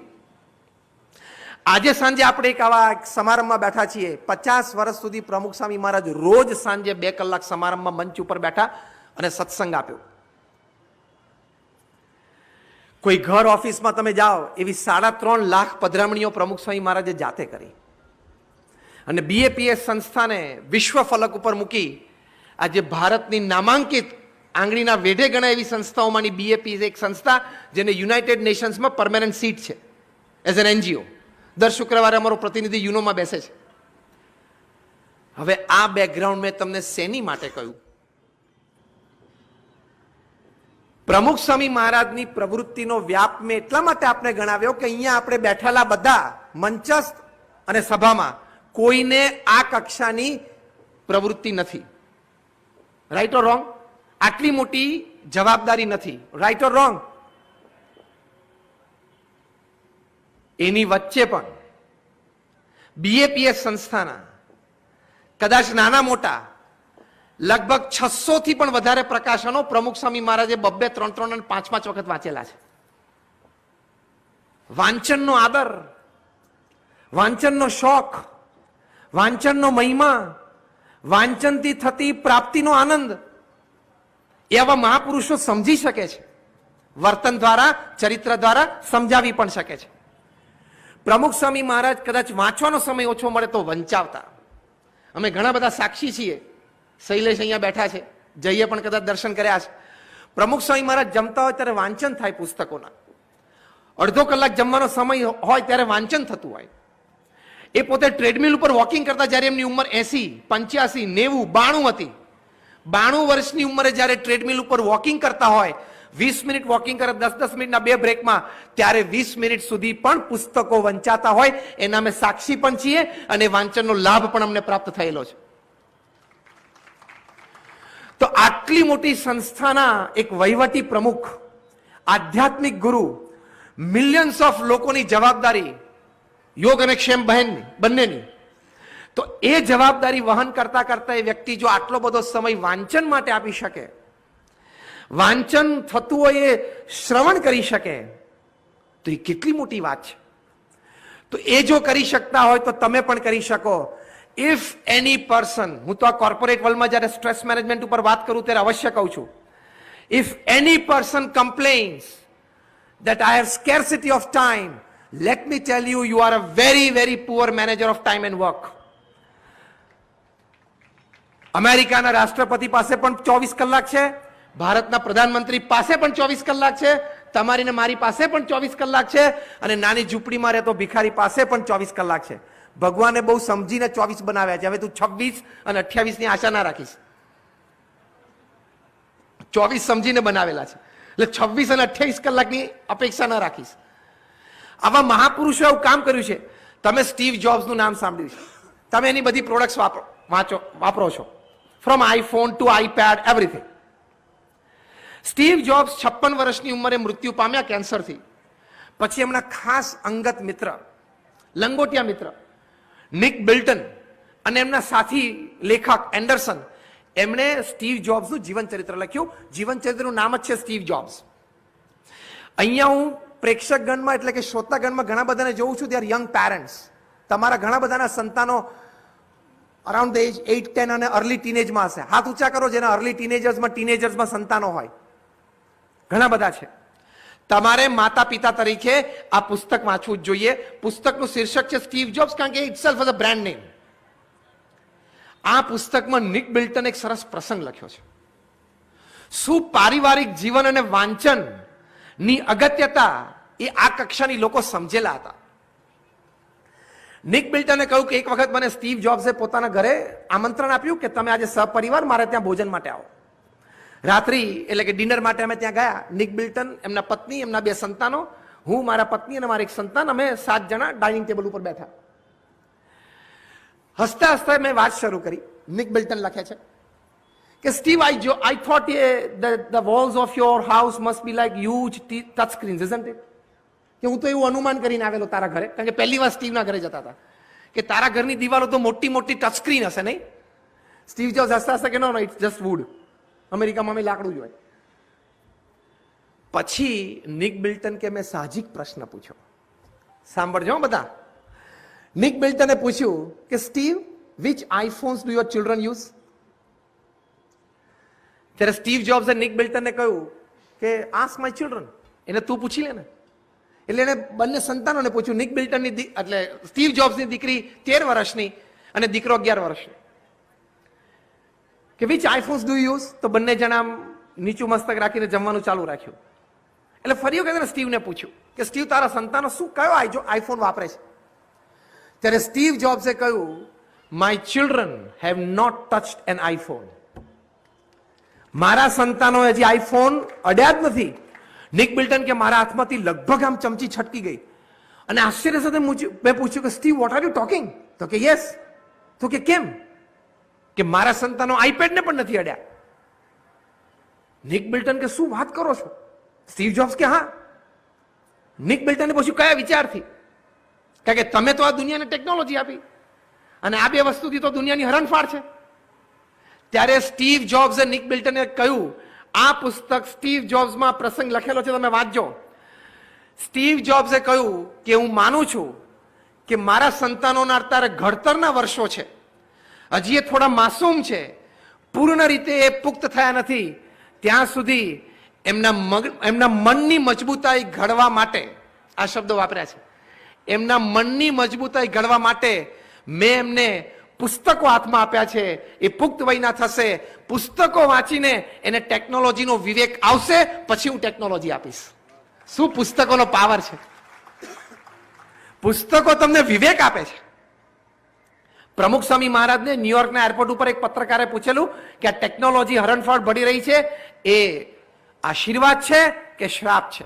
S1: આજે સાંજે આપણે એક આવા સમારંભમાં બેઠા છીએ. 50 વર્ષ સુધી પ્રમુખ સ્વામી મહારાજ રોજ સાંજે 2 કલાક સમારંભમાં મંચ ઉપર બેઠા અને સત્સંગ આપ્યો. કોઈ ઘર, ઓફિસમાં તમે જાઓ એવી 3.5 લાખ પધરામણીઓ પ્રમુખ સ્વામી મહારાજે જાતે કરી અને BAPS સંસ્થાને વિશ્વ ફલક ઉપર મૂકી. આજે ભારતની નામાંકિત આંગળીના વેઢે ગણાય એવી સંસ્થાઓમાંની BAPS એક સંસ્થા જેને યુનાઇટેડ નેશન્સમાં પરમેનન્ટ સીટ છે એઝ એન NGO. દર શુક્રવારે અમારો પ્રતિનિધિ યુનોમાં બેસે છે. હવે આ બેકગ્રાઉન્ડ મેં તમને શેની માટે કહ્યું? પ્રમુખ સ્વામી મહારાજની પ્રવૃત્તિનો વ્યાપ મેં એટલા માટે આપણે ગણાવ્યો કે અહીંયા આપણે બેઠેલા બધા મંચસ્થ અને સભામાં કોઈને આ કક્ષાની પ્રવૃત્તિ નથી. Right or wrong? આટલી મોટી જવાબદારી નથી. Right or wrong? એની વચ્ચે પણ BAPS સંસ્થાના કદાચ નાના મોટા લગભગ 600 થી પણ વધારે પ્રકાશનો પ્રમુખ સ્વામી મહારાજે 2, 3 અને 5 વખત વાંચેલા છે. વાંચનનો આદર, વાંચનનો શોખ, વાંચનનો મહિમા, વાંચનથી થતી પ્રાપ્તિનો આનંદ એ આવા મહાપુરુષો સમજી શકે છે. વર્તન દ્વારા, ચરિત્ર દ્વારા સમજાવી પણ શકે છે. પ્રમુખ સ્વામી મહારાજ કદાચ વાંચવાનો સમય ઓછો મળે તો વંચાવતા. અમે ઘણા બધા સાક્ષી છીએ. શૈલેષ અહીંયા બેઠા છે, જઈએ પણ કદાચ દર્શન કર્યા છે. પ્રમુખ સ્વામી મહારાજ જમતા હોય ત્યારે વાંચન થાય પુસ્તકોના. અડધો કલાક જમવાનો સમય હોય ત્યારે વાંચન થતું હોય. એ પોતે ટ્રેડમિલ ઉપર વોકિંગ કરતા જ્યારે એમની ઉંમર 80, 85, 90, 92 હતી. 92 વર્ષની ઉંમરે જ્યારે ટ્રેડમિલ ઉપર વોકિંગ કરતા હોય, 20 મિનિટ વોકિંગ કરે, 10-10 મિનિટના 2 બ્રેકમાં, ત્યારે 20 મિનિટ સુધી પણ પુસ્તકો વંચાતા હોય. એના અમે સાક્ષી પણ છીએ અને વાંચનનો લાભ પણ અમને પ્રાપ્ત થયેલો છે. તો આટલી મોટી સંસ્થાના એક વહીવટી પ્રમુખ, આધ્યાત્મિક ગુરુ, મિલિયન્સ ઓફ લોકોની જવાબદારી યોગ અને ક્ષેમ બંનેની, તો એ જવાબદારી વહન કરતા કરતા એ વ્યક્તિ જો આટલો બધો સમય વાંચન માટે આપી શકે, વાંચન થતું હોય એ શ્રવણ કરી શકે, તો એ કેટલી મોટી વાત છે. તો એ જો કરી શકતા હોય તો તમે પણ કરી શકો. ઇફ એની પર્સન, હું તો આ કોર્પોરેટ વર્લ્ડમાં જ્યારે સ્ટ્રેસ મેનેજમેન્ટ ઉપર વાત કરું ત્યારે અવશ્ય કહું છું, if any person complains that I have scarcity of time, let me tell you, you are a very, very poor manager of time and work. અમેરિકાના રાષ્ટ્રપતિ પાસે પણ 24 કલાક છે, ભારતના પ્રધાનમંત્રી પાસે પણ 24 કલાક છે, તમારી ને મારી પાસે પણ 24 કલાક છે, અને નાની ઝૂંપડીમાં રહેતો ભિખારી પાસે પણ 24 કલાક છે. ભગવાને બહુ સમજીને 24 બનાવ્યા છે. હવે તું 26 અને 28 ની આશા ના રાખીશ. 24 સમજીને બનાવેલા છે, એટલે 26 અને 28 કલાકની અપેક્ષા ના રાખીશ. આવા મહાપુરુષો એવું કામ કર્યું છે. તમે સ્ટીવ જોબ્સનું નામ સાંભળ્યું છે, તમે એની બધી પ્રોડક્ટ્સ વાપરો છો, from iPhone to iPad everything. Steve Jobs 56 વર્ષની ઉંમરે મૃત્યુ પામ્યા કેન્સરથી. પછી એમના ખાસ અંગત મિત્ર, લંગોટિયા મિત્ર નિક બિલ્ટન અને એમના સાથી લેખક એન્ડરસન, એમણે સ્ટીવ જોબ્સનું જીવન ચરિત્ર લખ્યું. જીવન ચરિત્રનું નામ જ છે સ્ટીવ જોબ્સ. અહીંયા હું પ્રેક્ષકગણમાં એટલે કે શ્રોતાગણમાં ઘણા બધાને જોઉં છું, ત્યારે યંગ પેરેન્ટ્સ, તમારા ઘણા બધાના સંતાનો અરાઉન્ડ ધ એજ 8, 10 અને અર્લી ટીનેજમાં હશે. હાથ ઊંચા કરો જેના અર્લી ટીનેજર્સમાં સંતાનો હોય. ઘણા બધા છે. તમારે માતા પિતા તરીકે આ પુસ્તક વાંચવું જ જોઈએ. પુસ્તકનું શીર્ષક છે સ્ટીવ જોબ્સ, કારણ કે itself is a brand name. આ પુસ્તકમાં નિક બિલ્ટન એક સરસ પ્રસંગ લખ્યો છે. શું પારિવારિક જીવન અને વાંચન ની અગત્યતા એ આ કક્ષાની લોકો સમજેલા હતા. નિક બિલ્ટને કહ્યું કે એક વખત મને સ્ટીવ જોબ્સે પોતાના ઘરે આમંત્રણ આપ્યું કે તમે આજે સપરિવાર મારે ત્યાં ભોજન માટે આવો. રાત્રિ એટલે કે ડિનર માટે અમે ત્યાં ગયા. નિક બિલ્ટન, એમના પત્ની, એમના 2 સંતાનો, હું, મારા પત્ની અને મારા એક સંતાન, અમે 7 જણા ડાઇનિંગ ટેબલ ઉપર બેઠા. હસતા હસતા મેં વાત શરૂ કરી. નિક બિલ્ટન લખે છે કે Steve, I thought the walls of your house must be like huge touch screens, isn't it? કે હું તો એવું અનુમાન કરીને આવેલો તારા ઘરે, કારણ કે પહેલી વાર સ્ટીવના ઘરે જતા હતા, કે તારા ઘરની દિવાલો તો મોટી મોટી ટચ સ્ક્રીન હશે નહીં? સ્ટીવ જોબ્સ હસતા હસતા કે નો, ઇટ્સ જસ્ટ વુડ. અમેરિકામાં અમે લાકડું જ હોય. પછી નિક બિલ્ટન કે મેં સાહજિક પ્રશ્ન પૂછ્યો. સાંભળજો બધા. નિક બિલ્ટને પૂછ્યું કે Steve, which iPhones do your children use? ત્યારે સ્ટીવ જોબ્સે નિક બિલ્ટનને કહ્યું કે ask my children, એને તું પૂછી લે ને. એટલે એને બંને સંતાનોને પૂછ્યું. નિક બિલ્ટનની એટલે સ્ટીવ જોબ્સની દીકરી 13 વર્ષની અને દીકરો 11 વર્ષનો, કે which iPhones do you use? તો બંને જણા નીચું મસ્તક રાખીને જમવાનું ચાલુ રાખ્યું. એટલે ફરી વખત સ્ટીવને પૂછ્યું કે સ્ટીવ, તારા સંતાનો શું કયો આઈફોન વાપરે છે? ત્યારે સ્ટીવ જોબ્સે કહ્યું, my children have not touched an iPhone. મારા સંતાનો હજી આઈફોન અડ્યા જ નથી. નિક બિલ્ટન કે મારા હાથમાંથી લગભગ આમ ચમચી છટકી ગઈ, અને આશ્ચર્ય સાથે મેં પૂછ્યું કે Steve, what are you talking? તો કે યસ. તો કે કેમ? કે મારા સંતાનો આઈપેડને પણ નથી અડ્યા. નિક બિલ્ટન કે શું વાત કરો છો? સ્ટીવ જોબ્સ કે હા. નિક બિલ્ટને પૂછ્યું કયા વિચારથી? કારણ કે તમે તો આ દુનિયાને ટેકનોલોજી આપી અને આ 2 વસ્તુથી તો દુનિયાની હરણફાળ છે. ત્યારે સ્ટીવ જોબ્સે નિક બિલ્ટને કહ્યું, આ પુસ્તક સ્ટીવ જોબ્સમાં પ્રસંગ લખેલો છે, તમે વાંચજો. સ્ટીવ જોબ્સે કહ્યું કે હું માનું છું કે મારા સંતાનોના અત્યારે ઘડતરના વર્ષો છે, હજી એ થોડા માસૂમ છે, પૂર્ણ રીતે એ પુખ્ત થયા નથી. ત્યાં સુધી એમના મનની મજબૂતાઈ ઘડવા માટે, આ શબ્દો વાપર્યા છે, એમના મનની મજબૂતાઈ ઘડવા માટે મેં એમને પુસ્તકો હાથમાં આપ્યા છે. એ પુખ્ત વયના થશે, પુસ્તકો વાંચીને એને ટેકનોલોજીનો વિવેક આવશે, પછી હું ટેકનોલોજી આપીશ. શું પુસ્તકોનો પાવર છે! પુસ્તકો તમને વિવેક આપે છે. પ્રમુખ સ્વામી મહારાજને ન્યુયોર્કના એરપોર્ટ ઉપર એક પત્રકારે પૂછેલું કે આ ટેકનોલોજી હરણફાળ ભળી રહી છે, એ આશીર્વાદ છે કે શ્રાપ છે?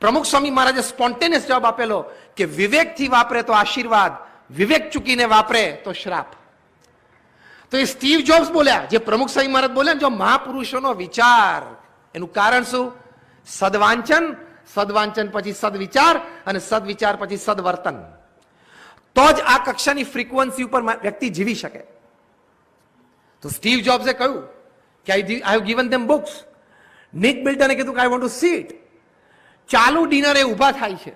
S1: પ્રમુખ સ્વામી મહારાજે સ્પોન્ટેનિયસ જવાબ આપેલો કે વિવેકથી વાપરે તો આશીર્વાદ, વિવેક ચૂકીને વાપરે તો શ્રાપ. તો એ સ્ટીવ જોબ્સ બોલ્યા, જે પ્રમુખ સ્વામી મહારાજ બોલ્યા, જો મહાપુરુષોનો વિચાર, એનું કારણ શું? સદવાંચન, સદવાંચન પછી સદવિચાર, અને સદવિચાર પછી સદવર્તન. તો જ આ કક્ષાની ફ્રીક્વન્સી ઉપર વ્યક્તિ જીવી શકે. તો સ્ટીવ જોબ્સે કહ્યું કે I have given them books. Nick બિલ્ટને કીધું કે I want to see it. ચાલુ ડિનરે ઊભા થાય છે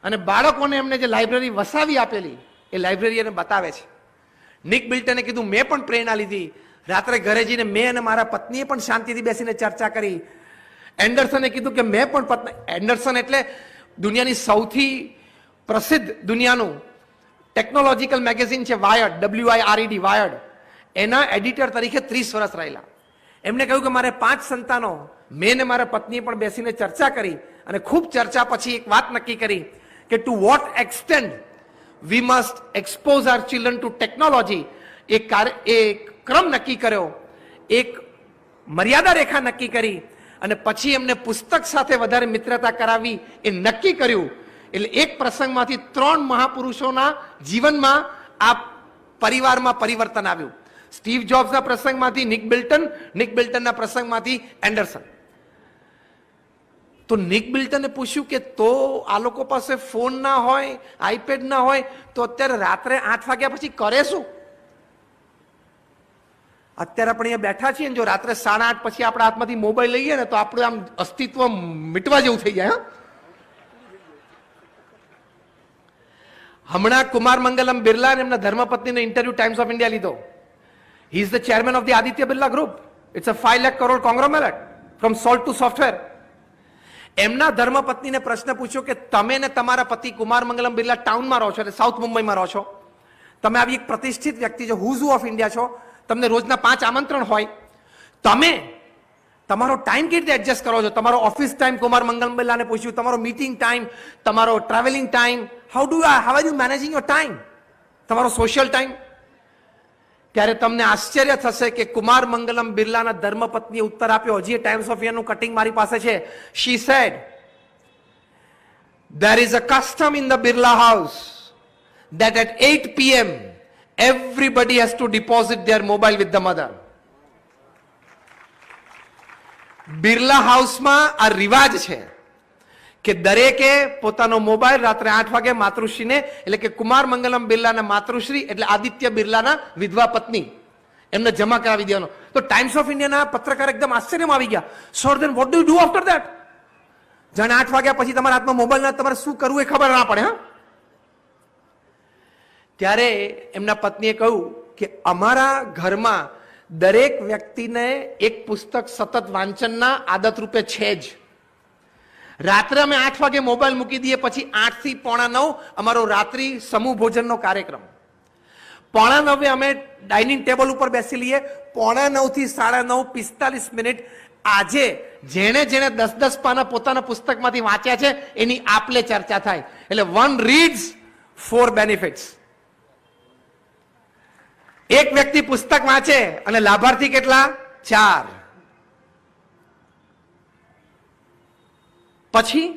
S1: અને બાળકોને એમને જે લાઇબ્રેરી વસાવી આપેલી એ લાઇબ્રેરી એને બતાવે છે. નિક બિલ્ટને કીધું મેં પણ પ્રેરણા લીધી. રાત્રે ઘરે જઈને મેં અને મારા પત્નીએ પણ શાંતિથી બેસીને ચર્ચા કરી. એન્ડરસને કીધું કે મેં પણ એન્ડરસન એટલે દુનિયાની સૌથી પ્રસિદ્ધ દુનિયાનું ટેકનોલોજીકલ મેગેઝિન છે વાયર્ડ, WIRED વાયર્ડ, એના એડિટર તરીકે 30 વર્ષ રહેલા. એમને કહ્યું કે મારે 5 સંતાનો, મેં ને મારા પત્નીએ પણ બેસીને ચર્ચા કરી અને ખૂબ ચર્ચા પછી એક વાત નક્કી કરી કે to what extent we must expose our children to technology. એક ક્રમ નક્કી કર્યો, એક મર્યાદા રેખા નક્કી કરી અને પછી એમને પુસ્તક સાથે વધારે મિત્રતા કરાવી એ નક્કી કર્યું. એટલે એક પ્રસંગમાંથી 3 મહાપુરુષોના જીવનમાં આ પરિવારમાં પરિવર્તન આવ્યું. સ્ટીવ જોબ્સના પ્રસંગમાંથી નિક બિલ્ટનના પ્રસંગમાંથી એન્ડરસન. તો નિક બિલ્ટને પૂછ્યું કે તો આ લોકો પાસે ફોન ના હોય, આઈપેડ ના હોય, તો અત્યારે રાત્રે 8 વાગ્યા પછી કરે શું? અત્યારે આપણે અહીંયા બેઠા છીએ ને, જો રાત્રે 8:30 પછી આપણા હાથમાંથી મોબાઈલ લઈએ ને તો આપણું આમ અસ્તિત્વ મિટવા જેવું થઈ જાય. હમણાં કુમાર મંગલમ બિરલા અને એમના ધર્મપત્નીનો ઇન્ટરવ્યુ ટાઈમ્સ ઓફ ઇન્ડિયા લીધો. He is the chairman of the Aditya Birla group. It's a 5 lakh crore conglomerate from salt to software. એમના ધર્મપત્નીને પ્રશ્ન પૂછ્યો કે તમે ને તમારા પતિ કુમાર મંગલમ બિરલા ટાઉનમાં રહો છો, એટલે સાઉથ મુંબઈમાં રહો છો, તમે આવી એક પ્રતિષ્ઠિત વ્યક્તિ છો, હુઝ ઓફ ઇન્ડિયા છો, તમને રોજના 5 આમંત્રણ હોય, તમે તમારો ટાઈમ કેવી રીતે એડજસ્ટ કરો છો? તમારો ઓફિસ ટાઈમ કુમાર મંગલમ બિરલાને પૂછ્યું, તમારો મીટિંગ ટાઈમ, તમારો travelling time, how are you managing your time, તમારો સોશિયલ ટાઈમ? ત્યારે તમને આશ્ચર્ય થશે કે કુમાર મંગલમ બિરલાના ધર્મપત્નીએ ઉત્તર આપ્યો. હજી ટાઈમ્સ ઓફ ઇન્ડિયાનું કટિંગ મારી પાસે છે. શી sad, there is a custom in the Birla house that at 8 p.m. everybody has to deposit their mobile with the mother. Birla હાઉસમાં આ રિવાજ છે કે દરેકે પોતાનો મોબાઈલ રાત્રે 8 વાગે માતૃશ્રીને, એટલે કે કુમાર મંગલમ બિરલાના માતૃશ્રી એટલે આદિત્ય બિરલાના વિધવા પત્ની, એમને જમા કરાવી દેવાનો. તો ટાઈમ્સ ઓફ ઇન્ડિયાના પત્રકાર એકદમ આશ્ચર્યમાં આવી ગયા. Sir then what do you do after that? જાણે 8 વાગ્યા પછી તમારા હાથમાં મોબાઈલ ના, તમારે શું કરવું એ ખબર ના પડે. હા, ત્યારે એમના પત્નીએ કહ્યું કે અમારા ઘરમાં દરેક વ્યક્તિને એક પુસ્તક સતત વાંચનના આદત રૂપે છે જ. રાત્રે અમે 8 વાગે મોબાઈલ મૂકી દઈએ, પછી 8 થી 8:45 અમારો રાત્રિ સમૂહ ભોજનનો કાર્યક્રમ. 8:45 અમે ડાઇનિંગ ટેબલ ઉપર બેસી લઈએ. 8:45 થી 9:30 45 મિનિટ આજે જેણે 10 પાના પોતાના પુસ્તકમાંથી વાંચ્યા છે એની આપલે ચર્ચા થાય. એટલે 1 reads 4 benefits. એક વ્યક્તિ પુસ્તક વાંચે અને લાભાર્થી કેટલા? 4. પછી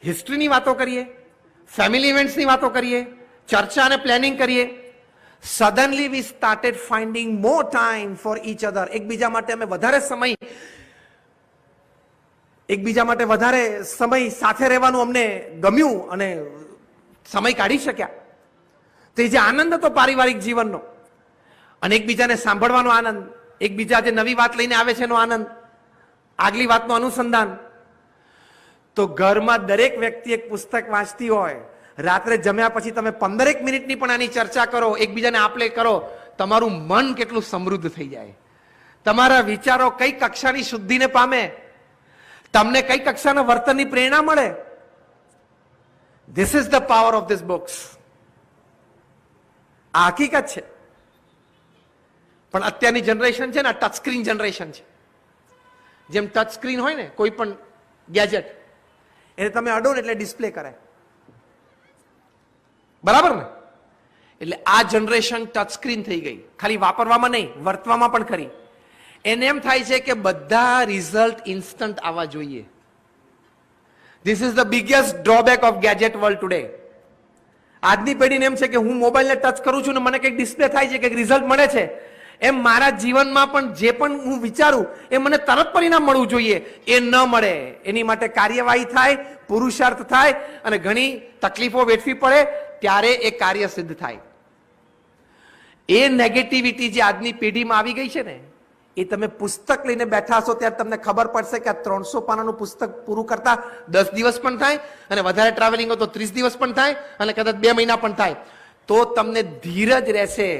S1: હિસ્ટ્રીની વાતો કરીએ, ફેમિલી ઇવેન્ટ્સની વાતો કરીએ, ચર્ચા અને પ્લાનિંગ કરીએ. Suddenly we started finding more time for each other. એકબીજા માટે અમે વધારે સમય સાથે રહેવાનું અમને ગમ્યું અને સમય કાઢી શક્યા. તો એ જે આનંદ હતો પારિવારિક જીવનનો, અને એકબીજાને સાંભળવાનો આનંદ, એકબીજા જે નવી વાત લઈને આવે છે એનો આનંદ, આગલી વાતનું અનુસંધાન. તો ઘરમાં દરેક વ્યક્તિ એક પુસ્તક વાંચતી હોય, રાત્રે જમ્યા પછી તમે 15 મિનિટની પણ આની ચર્ચા કરો, એકબીજાને આપલે કરો, તમારું મન કેટલું સમૃદ્ધ થઈ જાય. તમારા વિચારો કઈ કક્ષાની શુદ્ધિને પામે, તમને કઈ કક્ષાના વર્તનની પ્રેરણા મળે. This is the power of this books. આ હકીકત છે. પણ અત્યારની જનરેશન છે ને, આ ટચ સ્ક્રીન જનરેશન છે. જેમ ટચ સ્ક્રીન હોય ને કોઈ પણ ગેજેટ, એને તમે અડો ને એટલે ડિસ્પ્લે કરે, બરાબર ને? એટલે આ જનરેશન ટચ સ્ક્રીન થઈ ગઈ. ખાલી વાપરવામાં નહીં, વર્તવામાં પણ ખરી. એને એમ થાય છે કે બધા રિઝલ્ટ ઇન્સ્ટન્ટ આવવા જોઈએ. This is the biggest drawback of gadget world today. આજની પેઢીને એમ છે કે હું મોબાઈલને ટચ કરું છું ને મને કંઈક ડિસ્પ્લે થાય છે, કંઈક રિઝલ્ટ મળે છે. એમ મારા જીવનમાં પણ જે પણ હું વિચારું એ મને તરત પરિણામ મળવું જોઈએ, એ ન મળે. એની માટે કાર્યવાહી થાય, પુરુષાર્થ થાય અને ઘણી તકલીફો વેઠવી પડે, ત્યારે એ કાર્ય સિદ્ધ થાય. એ નેગેટિવિટી જે આજની પેઢીમાં આવી ગઈ છે ને, એ તમે પુસ્તક લઈને બેઠા હશો ત્યારે તમને ખબર પડશે કે આ 300 પાનાનું પુસ્તક પૂરું કરતા 10 દિવસ પણ થાય, અને વધારે ટ્રાવેલિંગ હોય તો 30 દિવસ પણ થાય, અને કદાચ 2 મહિના પણ થાય. તો તમને ધીરજ રહેશે.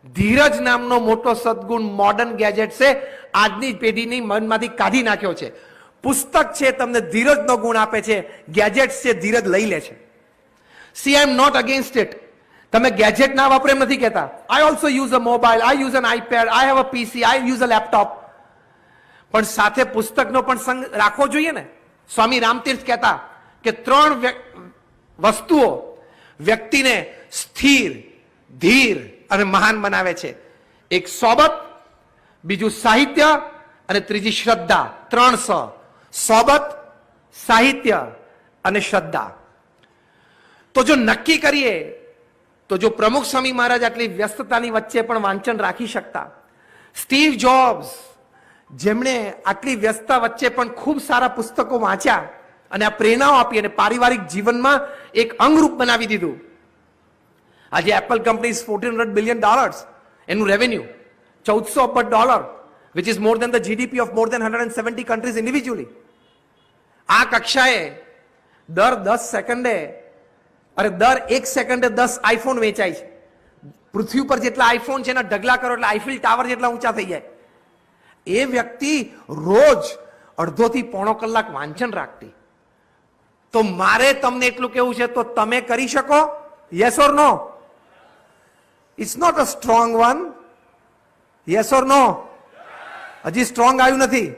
S1: ધીરજ નામનો મોટો સદગુણ મોડર્ન ગેજેટ છે આજની પેઢીની મનમાંથી કાઢી નાખ્યો છે. પુસ્તક છે તમને ધીરજનો ગુણ આપે છે, ગેજેટ છે ધીરજ લઈ લે છે. See I am not against it. તમે ગેજેટ ના વાપરો એમ નથી કહેતા. I also use a mobile, I use an iPad, I have a PC, I use a laptop. પણ સાથે પુસ્તકનો પણ સંગ રાખવો જોઈએ ને. સ્વામી રામતીર્થ કહેતા કે 3 વસ્તુઓ વ્યક્તિને સ્થિર, ધીર અને મહાન બનાવે છે. એક સોબત, બીજું સાહિત્ય અને ત્રીજી શ્રદ્ધા. 3 સ: સોબત, સાહિત્ય અને શ્રદ્ધા. તો જો નક્કી કરીએ તો જો પ્રમુખ સ્વામી મહારાજ આટલી વ્યસ્તતાની વચ્ચે પણ વાંચન રાખી શકતા, સ્ટીવ જોબ્સ જેમણે આટલી વ્યસ્તતા વચ્ચે પણ ખૂબ સારા પુસ્તકો વાંચ્યા અને આ પ્રેરણાઓ આપી અને પારિવારિક જીવનમાં એક અંગરૂપ બનાવી દીધું. આજે એપલ કંપની $1,400 બિલિયન એનું રેવન્યુ, $1,400 અબજ, which is more than the GDP of more than 170 countries individually. આ કક્ષાએ દર 10 સેકન્ડે દર 1 સેકન્ડે 10 આઈફોન વેચાય છે. પૃથ્વી પર જેટલા આઈફોન છે એના ઢગલા કરો એટલે આઈફિલ ટાવર જેટલા ઊંચા થઈ જાય. એ વ્યક્તિ રોજ અડધો થી પોણો કલાક વાંચન રાખતી. તો મારે તમને એટલું કેવું છે, તો તમે કરી શકો? Yes or no? It's not a strong one. Yes or no? હજી સ્ટ્રોંગ આવ્યું નથી.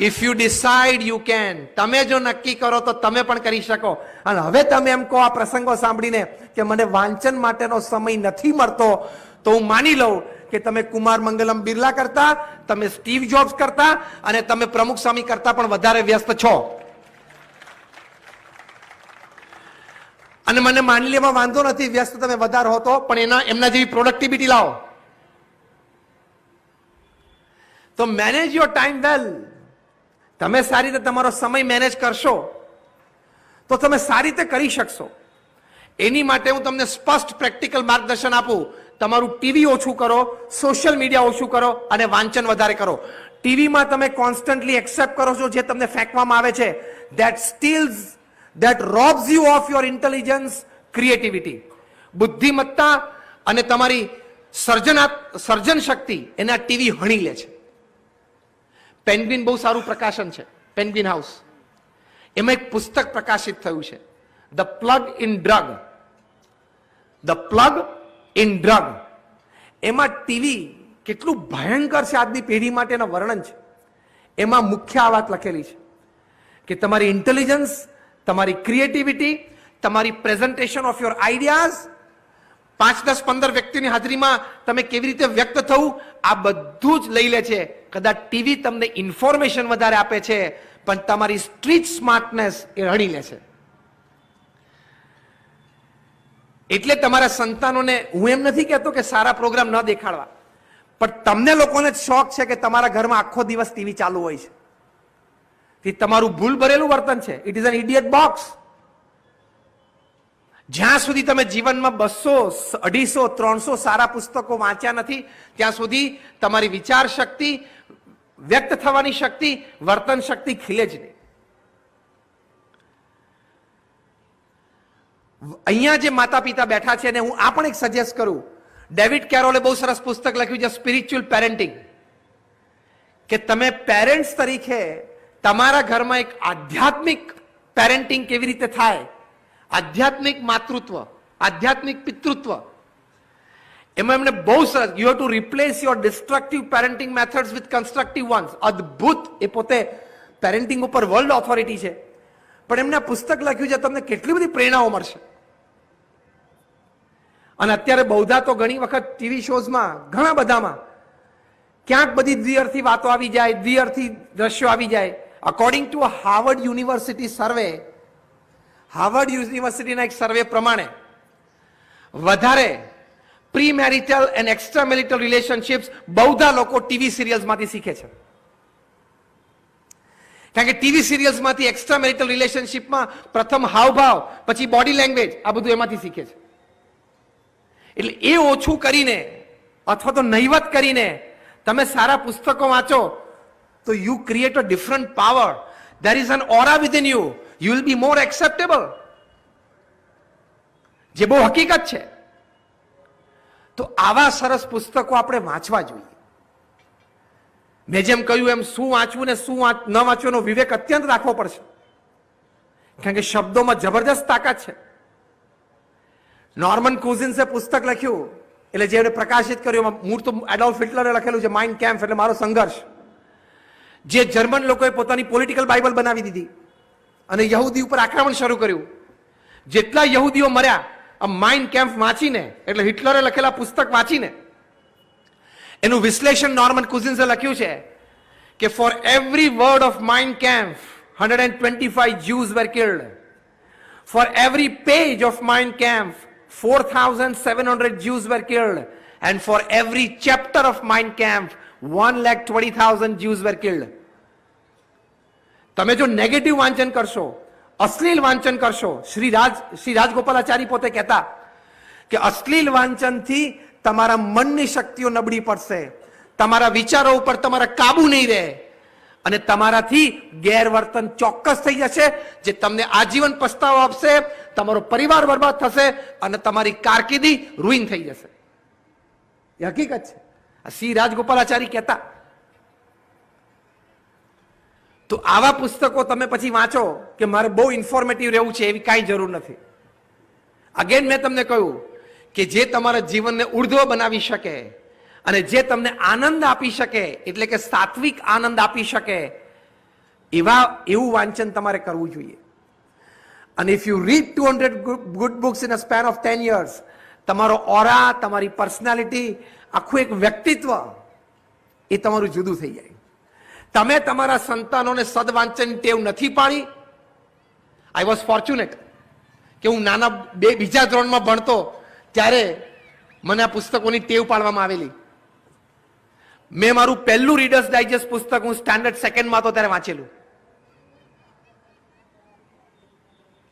S1: If you decide you can. તમે જો નક્કી કરો તો તમે પણ કરી શકો. અને હવે તમે એમ કહો આ પ્રસંગો સાંભળીને કે મને વાંચન માટેનો સમય નથી મળતો, તો હું માની લઉં કે તમે કુમાર મંગલમ બિરલા કરતા, તમે સ્ટીવ જોબ્સ કરતા અને તમે પ્રમુખ સ્વામી કરતા પણ વધારે વ્યસ્ત છો. અને મને માની લેવા વાંધો નથી, વ્યસ્ત તમે વધારે હો તો, પણ એમના જેવી પ્રોડક્ટિવિટી લાવો. તો મેનેજ યોર ટાઈમ વેલ. તમે સારી રીતે તમારો સમય મેનેજ કરશો તો તમે સારી રીતે કરી શકશો. એની માટે હું તમને સ્પષ્ટ પ્રેક્ટિકલ માર્ગદર્શન આપું. તમારું ટીવી ઓછું કરો, સોશિયલ મીડિયા ઓછું કરો અને વાંચન વધારે કરો. ટીવીમાં તમે કોન્સ્ટન્ટલી એક્સેપ્ટ કરો છો જે તમને ફેંકવામાં આવે છે. that robs you of your intelligence, creativity. બુદ્ધિમત્તા અને તમારી સર્જન શક્તિ એના ટીવી હણી લે છે. પેન્ગ્વિન બહુ સારું પ્રકાશન છે, પેન્ગ્વિન હાઉસ. એમાં એક પુસ્તક પ્રકાશિત થયું છે, the plug in drug. The plug in drug. એમાં ટીવી કેટલું ભયંકર છે આજની પેઢી માટેનું વર્ણન છે. એમાં મુખ્ય આ વાત લખેલી છે કે તમારી ઇન્ટેલિજન્સ, તમારી ક્રિએટિવિટી, તમારી પ્રેઝન્ટેશન ઓફ યોર આઈડિયાઝ, 5, 10, 15 વ્યક્તિની હાજરીમાં તમે કેવી રીતે વ્યક્ત થવું, આ બધું જ લઈ લે છે. કદાચ ટીવી તમને ઇન્ફોર્મેશન વધારે આપે છે, પણ તમારી સ્ટ્રીટ સ્માર્ટનેસ એ હણી લે છે. એટલે તમારા સંતાનોને હું એમ નથી કહેતો કે સારા પ્રોગ્રામ ન દેખાડવા, પણ તમને લોકોને જ શોખ છે કે તમારા ઘરમાં આખો દિવસ ટીવી ચાલુ હોય છે. તે તમારું ભૂલ ભરેલું વર્તન છે. It is an idiot box. જ્યાં સુધી તમે જીવનમાં 200, 250, 300 સારા પુસ્તકો વાંચ્યા નથી, ત્યાં સુધી તમારી વિચાર શક્તિ, વ્યક્ત થવાની શક્તિ, વર્તન શક્તિ ખીલે જ નહીં. અહીંયા જે માતા પિતા બેઠા છે, અને હું આ પણ એક સજેસ્ટ કરું, ડેવિડ કેરોલે બહુ સરસ પુસ્તક લખ્યું છે, સ્પિરિચ્યુઅલ પેરેન્ટિંગ. કે તમે પેરેન્ટ્સ તરીકે તમારા ઘરમાં એક આધ્યાત્મિક પેરેન્ટિંગ કેવી રીતે થાય, આધ્યાત્મિક માતૃત્વ, આધ્યાત્મિક પિતૃત્વ, એમાં એમને બહુ સરસ, you have to replace your destructive parenting methods with constructive once. અદ્ભુત. એ પોતે પેરેન્ટિંગ ઉપર વર્લ્ડ ઓથોરિટી છે, પણ એમને પુસ્તક લખ્યું છે, તમને કેટલી બધી પ્રેરણાઓ મળશે. અને અત્યારે બહુધા તો ઘણી વખત ટીવી શોઝમાં ઘણા બધામાં ક્યાંક બધી દ્વિઅર્થી વાતો આવી જાય, દ્વિઅર્થી દ્રશ્યો આવી જાય. According to Harvard University survey, Harvard યુનિવર્સિટીના એક સર્વે પ્રમાણે વધારે pre marital and extra marital relationships બહુધા લોકો ટીવી સિરિયલ્સમાંથી શીખે છે. કારણ કે ટીવી સિરિયલ્સમાંથી એક્સ્ટ્રા મેરિટલ રિલેશનશિપમાં પ્રથમ હાવભાવ, પછી બોડી લેંગ્વેજ, આ બધું એમાંથી શીખે છે. એટલે એ ઓછું કરીને અથવા તો નહીવત કરીને તમે સારા પુસ્તકો વાંચો તો you create a different power. There is an aura within you. You will be more acceptable, જે બહુ હકીકત છે. તો આવા સરસ પુસ્તકો આપણે વાંચવા જોઈએ. મેં જેમ કહ્યું એમ શું વાંચવું ને શું ન વાંચવાનો વિવેક અત્યંત રાખવો પડશે, કારણ કે શબ્દોમાં જબરદસ્ત તાકાત છે. નોર્મન કુઝિન્સે પુસ્તક લખ્યું, એટલે જેને પ્રકાશિત કર્યું, મૂળ તો એડોલ્ફ હિટલરે લખેલું છે, માઇન્ડ કેમ્પ એટલે મારો સંઘર્ષ. જે જર્મન લોકોએ પોતાની પોલિટિકલ બાઇબલ બનાવી દીધી અને યહૂદી ઉપર આક્રમણ શરૂ કર્યું. જેટલા યહૂદીઓ મર્યા આ માઇન્ડ કેમ્પ વાંચીને, એટલે હિટલરે લખેલા પુસ્તક વાંચીને. એનું વિશ્લેષણ નોર્મન કુઝિન્સે લખ્યું છે કે for every word of mind camp 125 Jews were killed. For every page of Mein Kampf 4,700 Jews were killed, and for every chapter of Mein Kampf 1,20,000 Jews were killed. તમે જો નેગેટિવ વાંચન કરશો, અશ્લીલ વાંચન કરશો, શ્રી રાજગોપાલાચારી પોતે કહેતા કે અશ્લીલ વાંચનથી તમારા મનની શક્તિઓ નબળી પડશે, તમારા વિચારો ઉપર તમારા કાબુ નહીં રહે અને તમારાથી ગેરવર્તન ચોક્કસ થઈ જશે, જે તમને આજીવન પસ્તાવો આપશે, તમારો પરિવાર બરબાદ થશે અને તમારી કારકિર્દી રૂઇન થઈ જશે. એ હકીકત છે. શ્રી રાજગોપાલાચારી કહેતા. તો આવા પુસ્તકો તમે પછી વાંચો કે મારે બહુ ઇન્ફોર્મેટિવ રહેવું છે એવી કાંઈ જરૂર નથી. અગેન મેં તમને કહ્યું કે જે તમારા જીવનને ઉર્ધ્વ બનાવી શકે અને જે તમને આનંદ આપી શકે, એટલે કે સાત્વિક આનંદ આપી શકે, એવું વાંચન તમારે કરવું જોઈએ. અને if you read 200 good books in a span of 10 years, તમારો ઓરા, તમારી પર્સનાલિટી, આખું એક વ્યક્તિત્વ એ તમારું જુદું થઈ જાય. તમે તમારા સંતાનોને સદવાંચનની ટેવ નથી પાડી. આઈ વોઝ ફોર્ચ્યુનેટ કે હું નાના બીજા ધોરણમાં ભણતો ત્યારે મને આ પુસ્તકોની ટેવ પાડવામાં આવેલી. મેં મારું પહેલું રીડર્સ ડાયજેસ્ટ પુસ્તક હું સ્ટાન્ડર્ડ સેકન્ડમાં હતો ત્યારે વાંચેલું.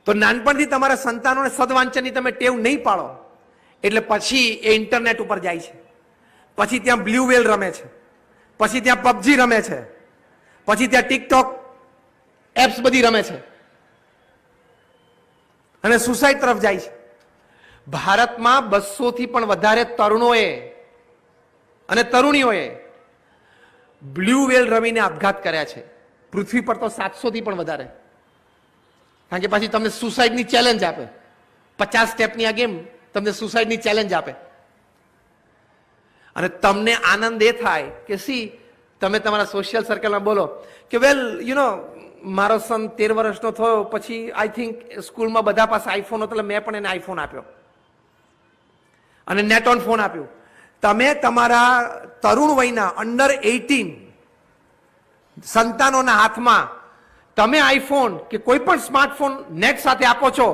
S1: તો નાનપણથી તમારા સંતાનોને સદવાંચનની તમે ટેવ નહીં પાડો એટલે પછી એ ઇન્ટરનેટ ઉપર જાય છે, પછી ત્યાં બ્લુ વેલ રમે છે, પછી ત્યાં પબજી રમે છે, પછી ત્યાં ટિકટોક એપ્સ બધી રમે છે અને સુસાઇડ તરફ જાય છે. ભારતમાં 200 થી પણ વધારે તરુણોએ અને તરુણીઓએ બ્લુ વેલ રમીને આપઘાત કર્યા છે. પૃથ્વી પર તો 700 થી પણ વધારે. કારણ કે પછી તમને સુસાઇડની ચેલેન્જ આપે. 50 સ્ટેપની આ ગેમ તમને સુસાઇડની ચેલેન્જ આપે અને તમને આનંદ એ થાય કે તમે તમારા સોશિયલ સર્કલમાં બોલો કે વેલ યુ નો મારો સન 13 વર્ષનો થયો પછી આઈ થિંક સ્કૂલમાં બધા પાસે આઈફોન હતો એટલે મેં પણ એને આઈફોન આપ્યો અને નેટ ઓન ફોન આપ્યું. તમે તમારા તરુણ વયના અંડર 18 સંતાનોના હાથમાં તમે આઈફોન કે કોઈ પણ સ્માર્ટફોન નેટ સાથે આપો છો,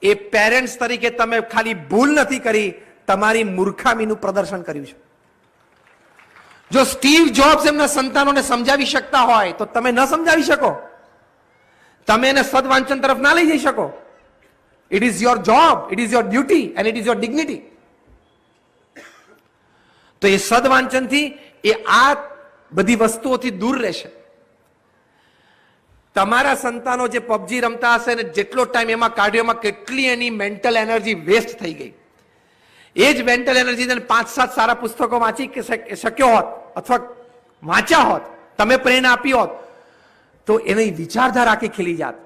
S1: એ પેરેન્ટ્સ તરીકે તમે ખાલી ભૂલ નથી કરી, તમારી મૂર્ખામીનું પ્રદર્શન કર્યું છે. જો સ્ટીવ જોબ્સ એમના સંતાનોને સમજાવી શકતા હોય તો તમે ન સમજાવી શકો. તમે એને સદવાંચન તરફ ના લઈ જઈ શકો. It is your job, it is your duty and it is your dignity. તો એ સદવાંચનથી એ આ બધી વસ્તુઓથી દૂર રહેશે. તમારા સંતાનો જે પબજી રમતા હશે ને જેટલો ટાઈમ એમાં કાઢ્યો, એમાં કેટલી એની મેન્ટલ એનર્જી વેસ્ટ થઈ ગઈ. એ જ મેન્ટલ એનર્જી 5-7 સારા પુસ્તકો વાંચી શક્યો હોત અથવા વાંચ્યા હોત, તમે પ્રેરણા આપી હોત તો એની વિચારધારા આખી ખીલી જાત.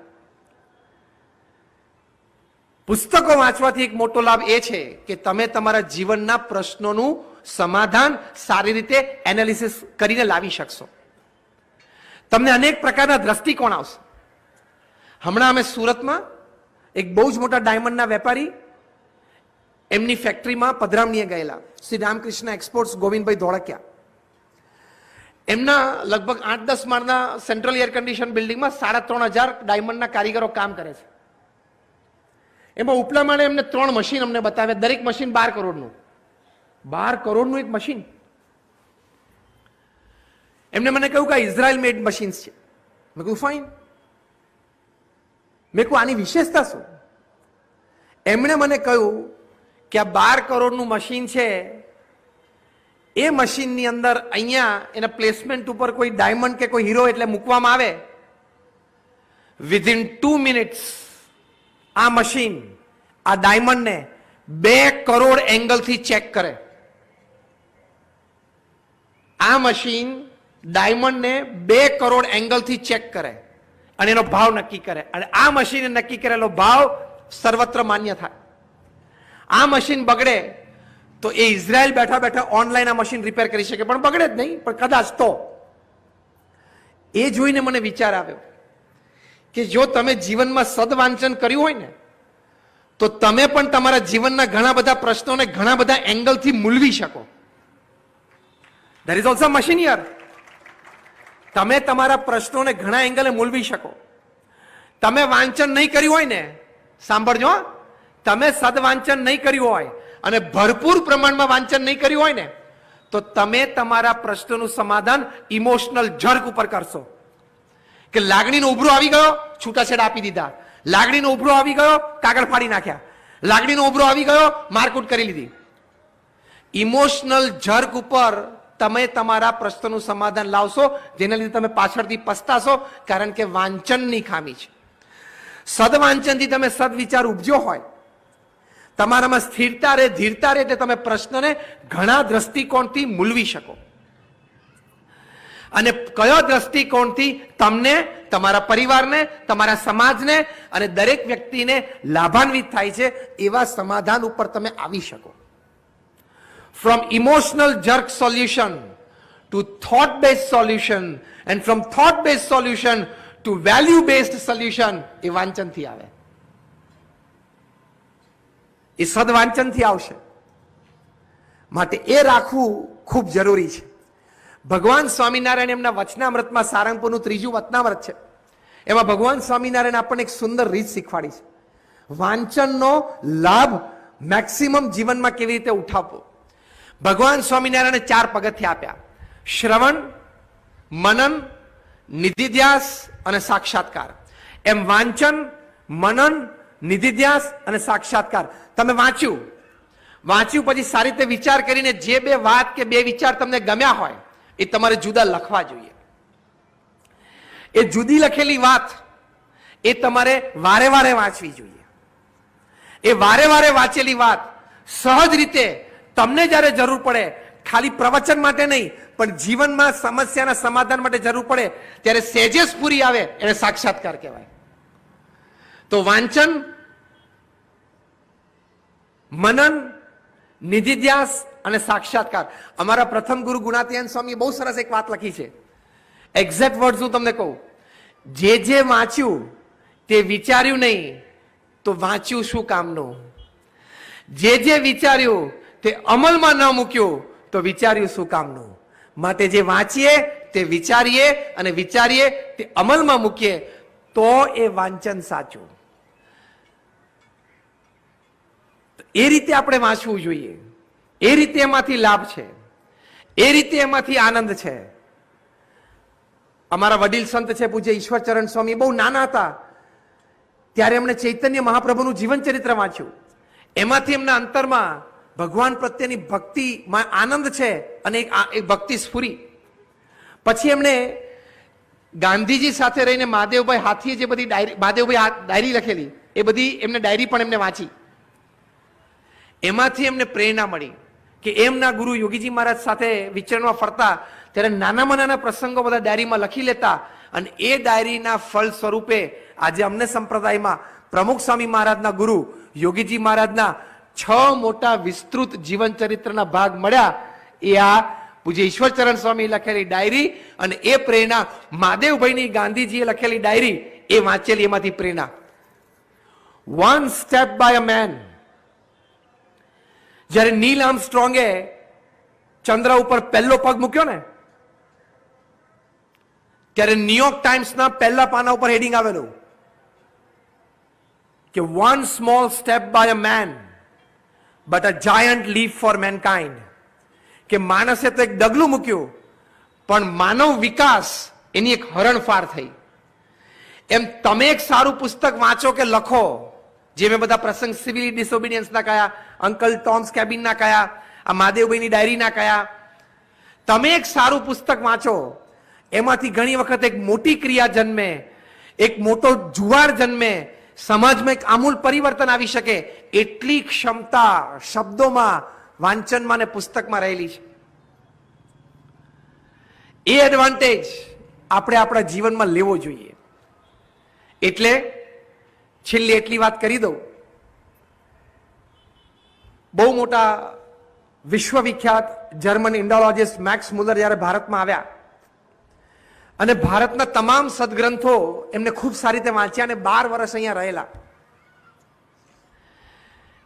S1: પુસ્તકો વાંચવાથી એક મોટો લાભ એ છે કે તમે તમારા જીવનના પ્રશ્નોનું સમાધાન સારી રીતે એનાલિસિસ કરીને લાવી શકશો. તમને અનેક પ્રકારના દ્રષ્ટિકોણ આવશે. હમણાં અમે સુરતમાં એક બહુ જ મોટા ડાયમંડના વેપારી, એમની ફેક્ટરીમાં પધરામણીએ ગયેલા, શ્રી રામકૃષ્ણ એક્સપોર્ટ્સ ગોવિંદભાઈ ધોળકિયા. એમના લગભગ 8-10 માળના સેન્ટ્રલ એર કન્ડિશન બિલ્ડિંગમાં 3,500 ડાયમંડના કારીગરો કામ કરે છે. એમાં ઉપલા માળે એમને 3 મશીન અમને બતાવ્યા, દરેક મશીન 12 કરોડનું. 12 કરોડનું એક મશીન. એમને મને કહ્યું કે આ ઇઝરાયલ મેડ મશીન્સ છે. મેં કહ્યું ફાઇન. મેં કહ્યું આની વિશેષતા શું? એમણે મને કહ્યું કે આ 12 કરોડનું મશીન છે એ મશીનની અંદર અહીંયા એના પ્લેસમેન્ટ ઉપર કોઈ ડાયમંડ કે કોઈ હીરો એટલે મૂકવામાં આવે, વિધિન 2 મિનિટ્સ આ મશીન આ ડાયમંડને 2 કરોડ એંગલથી ચેક કરે. આ મશીન ડાયમંડને 2 કરોડ એંગલથી ચેક કરે અને એનો ભાવ નક્કી કરે. અને આ મશીને નક્કી કરેલો ભાવ સર્વત્ર માન્ય થાય. આ મશીન બગડે તો એ ઇઝરાયલ બેઠા બેઠા ઓનલાઈન આ મશીન રિપેર કરી શકે, પણ બગડે જ નહીં. પણ કદાચ તો એ જોઈને મને વિચાર આવ્યો કે જો તમે જીવનમાં સદવાંચન કર્યું હોય ને તો તમે પણ તમારા જીવનના ઘણા બધા પ્રશ્નોને ઘણા બધા એંગલથી મૂલવી શકો. There is also machine here. તમે તમારા પ્રશ્નોને ઘણા એંગલે મૂલવી શકો. તમે વાંચન નહીં કર્યું હોય ને, સાંભળજો, તમે સદવાંચન નહીં કર્યું હોય અને ભરપૂર પ્રમાણમાં વાંચન નહીં કર્યું હોય ને તો તમે તમારા પ્રશ્નોનું સમાધાન ઇમોશનલ જર્ક ઉપર કરશો. કે લાગણીનો ઉભરો આવી ગયો, છૂટાછેડા આપી દીધા. લાગણીનો ઉભરો આવી ગયો, કાગળ ફાડી નાખ્યા. લાગણીનો ઉભરો આવી ગયો, મારકૂટ કરી લીધી. ઇમોશનલ જર્ક ઉપર તમે તમારા પ્રશ્નનું સમાધાન લાવશો, જેના લીધે તમે પાછળથી પસ્તાશો, કારણ કે વાંચનની ખામી છે. સદવાંચનથી તમે સદવિચાર ઉપજ્યો હોય, તમારામાં સ્થિરતા રહે, ધીરતા રહે, એટલે તમે પ્રશ્નને ઘણા દ્રષ્ટિકોણથી મૂલવી શકો. અને કયો દ્રષ્ટિકોણથી તમને, તમારા પરિવારને, તમારા સમાજને અને દરેક વ્યક્તિને લાભાન્વિત થાય છે, એવા સમાધાન ઉપર તમે આવી શકો. From emotional jerk solution to thought-based solution, and from thought-based solution to value-based solution, એ વાંચનથી આવે. એ સદવાંચનથી આવશે. માટે એ રાખવું ખૂબ જરૂરી છે. ભગવાન સ્વામિનારાયણ એમના વચનામૃતમાં સારંગપુરનું 3જું વચનામૃત છે, એમાં ભગવાન સ્વામિનારાયણ આપણને એક સુંદર રીત શીખવાડી છે. વાંચનનો લાભ મેક્સિમમ જીવનમાં કેવી રીતે ઉઠાવવો. ભગવાન સ્વામિનારાયણે 4 પગથિયા આપ્યા: શ્રવણ, મનન, નિધિધ્યાસ અને સાક્ષાત્કાર. એમ વાંચન, મનન, નિધિધ્યાસ અને સાક્ષાત્કાર. તમે વાંચ્યું પછી સારી રીતે વિચાર કરીને જે 2 વાત કે 2 વિચાર તમને ગમ્યા હોય એ તમારે જુદા લખવા જોઈએ. એ જુદી લખેલી વાત એ તમારે વારે વારે વાંચવી જોઈએ. એ વારે વારે વાંચેલી વાત સહજ રીતે તમને જ્યારે જરૂર પડે, ખાલી પ્રવચન માટે નહીં પણ જીવનમાં સમસ્યાના સમાધાન માટે જરૂર પડે ત્યારે સહેજે સ્ફૂરી આવે, એને સાક્ષાત્કાર કહેવાય. તો વાંચન, મનન, નિધિધ્યાસ અને સાક્ષાત્કાર. અમારા પ્રથમ ગુરુ ગુણાતીયન સ્વામીએ બહુ સરસ એક વાત લખી છે. એક્ઝેક્ટ વર્ડ્સ હું તમને કહું: જે વાંચ્યું તે વિચાર્યું નહીં તો વાંચ્યું શું કામનું. જે વિચાર્યું તે અમલમાં ન મૂક્યું તો વિચાર્યું શું કામનું. માટે જે વાંચીએ તે વિચારીએ અને વિચારીએ તે અમલમાં મૂકીએ તો એ વાંચન સાચું. એ રીતે આપણે વાંચવું જોઈએ. એ રીતે એમાંથી લાભ છે, એ રીતે એમાંથી આનંદ છે. અમારા વડીલ સંત છે પૂજ્ય ઈશ્વરચરણ સ્વામી, બહુ નાના હતા ત્યારે એમણે ચૈતન્ય મહાપ્રભુનું જીવન ચરિત્ર વાંચ્યું. એમાંથી એમના અંતરમાં ભગવાન પ્રત્યેની ભક્તિમાં આનંદ છે અને એક ભક્તિ સ્ફુરી. પછી એમણે ગાંધીજી સાથે રહીને મહાદેવભાઈ હાથીએ જે બધી મહાદેવભાઈ ડાયરી લખેલી એ બધી એમને ડાયરી પણ એમને વાંચી. એમાંથી એમને પ્રેરણા મળી કે એમના ગુરુ યોગીજી મહારાજ સાથે વિચરણમાં ફરતા ત્યારે નાનામાં નાના પ્રસંગો બધા ડાયરીમાં લખી લેતા અને એ ડાયરીના ફળ સ્વરૂપે આજે અમને સંપ્રદાયમાં પ્રમુખ સ્વામી મહારાજના ગુરુ યોગીજી મહારાજના 6 મોટા વિસ્તૃત જીવન ચરિત્રના ભાગ મળ્યા. એ આ પૂજ્ય ઈશ્વરચરણ સ્વામી લખેલી ડાયરી અને એ પ્રેરણા મહાદેવભાઈની ગાંધીજીએ લખેલી ડાયરી એ વાંચેલી, એમાંથી પ્રેરણા. One step by a man. જ્યારે નીલ આર્મસ્ટ્રોંગે ચંદ્ર ઉપર પહેલો પગ મૂક્યો ને ત્યારે ન્યુયોર્ક ટાઈમ્સના પહેલા પાના ઉપર હેડિંગ આવેલું કે one small step by a man but a giant leap for mankind. કે માણસે તો એક ડગલું મૂક્યું પણ માનવ વિકાસ એની એક હરણફાર થઈ. એમ તમે એક સારું પુસ્તક વાંચો કે લખો, જે મેં બધા પ્રસંગ સિવિલ ડિસોબિડિયન્સના કયા, અંકલ ટોમ્સ કેબિનના કયા, આ મહાદેવભાઈની ડાયરીના કયા, તમે એક સારું પુસ્તક વાંચો, એમાંથી ઘણી વખત એક મોટી ક્રિયા જન્મે, એક મોટો જુવાળ જન્મે, સમાજમાં એક આમૂલ પરિવર્તન આવી શકે, એટલી ક્ષમતા શબ્દોમાં, વાંચનમાં ને પુસ્તકમાં રહેલી છે. એ એડવાન્ટેજ આપણે આપણા જીવનમાં લેવો જોઈએ. એટલે છેલ્લી એટલી વાત કરી દઉં, બહુ મોટા વિશ્વવિખ્યાત જર્મન ઇન્ડોલોજિસ્ટ મેક્સ મુલર જ્યારે ભારતમાં આવ્યા અને ભારતના તમામ સદગ્રંથો એમને ખૂબ સારી રીતે વાંચ્યા અને 12 વર્ષ અહીંયા રહેલા,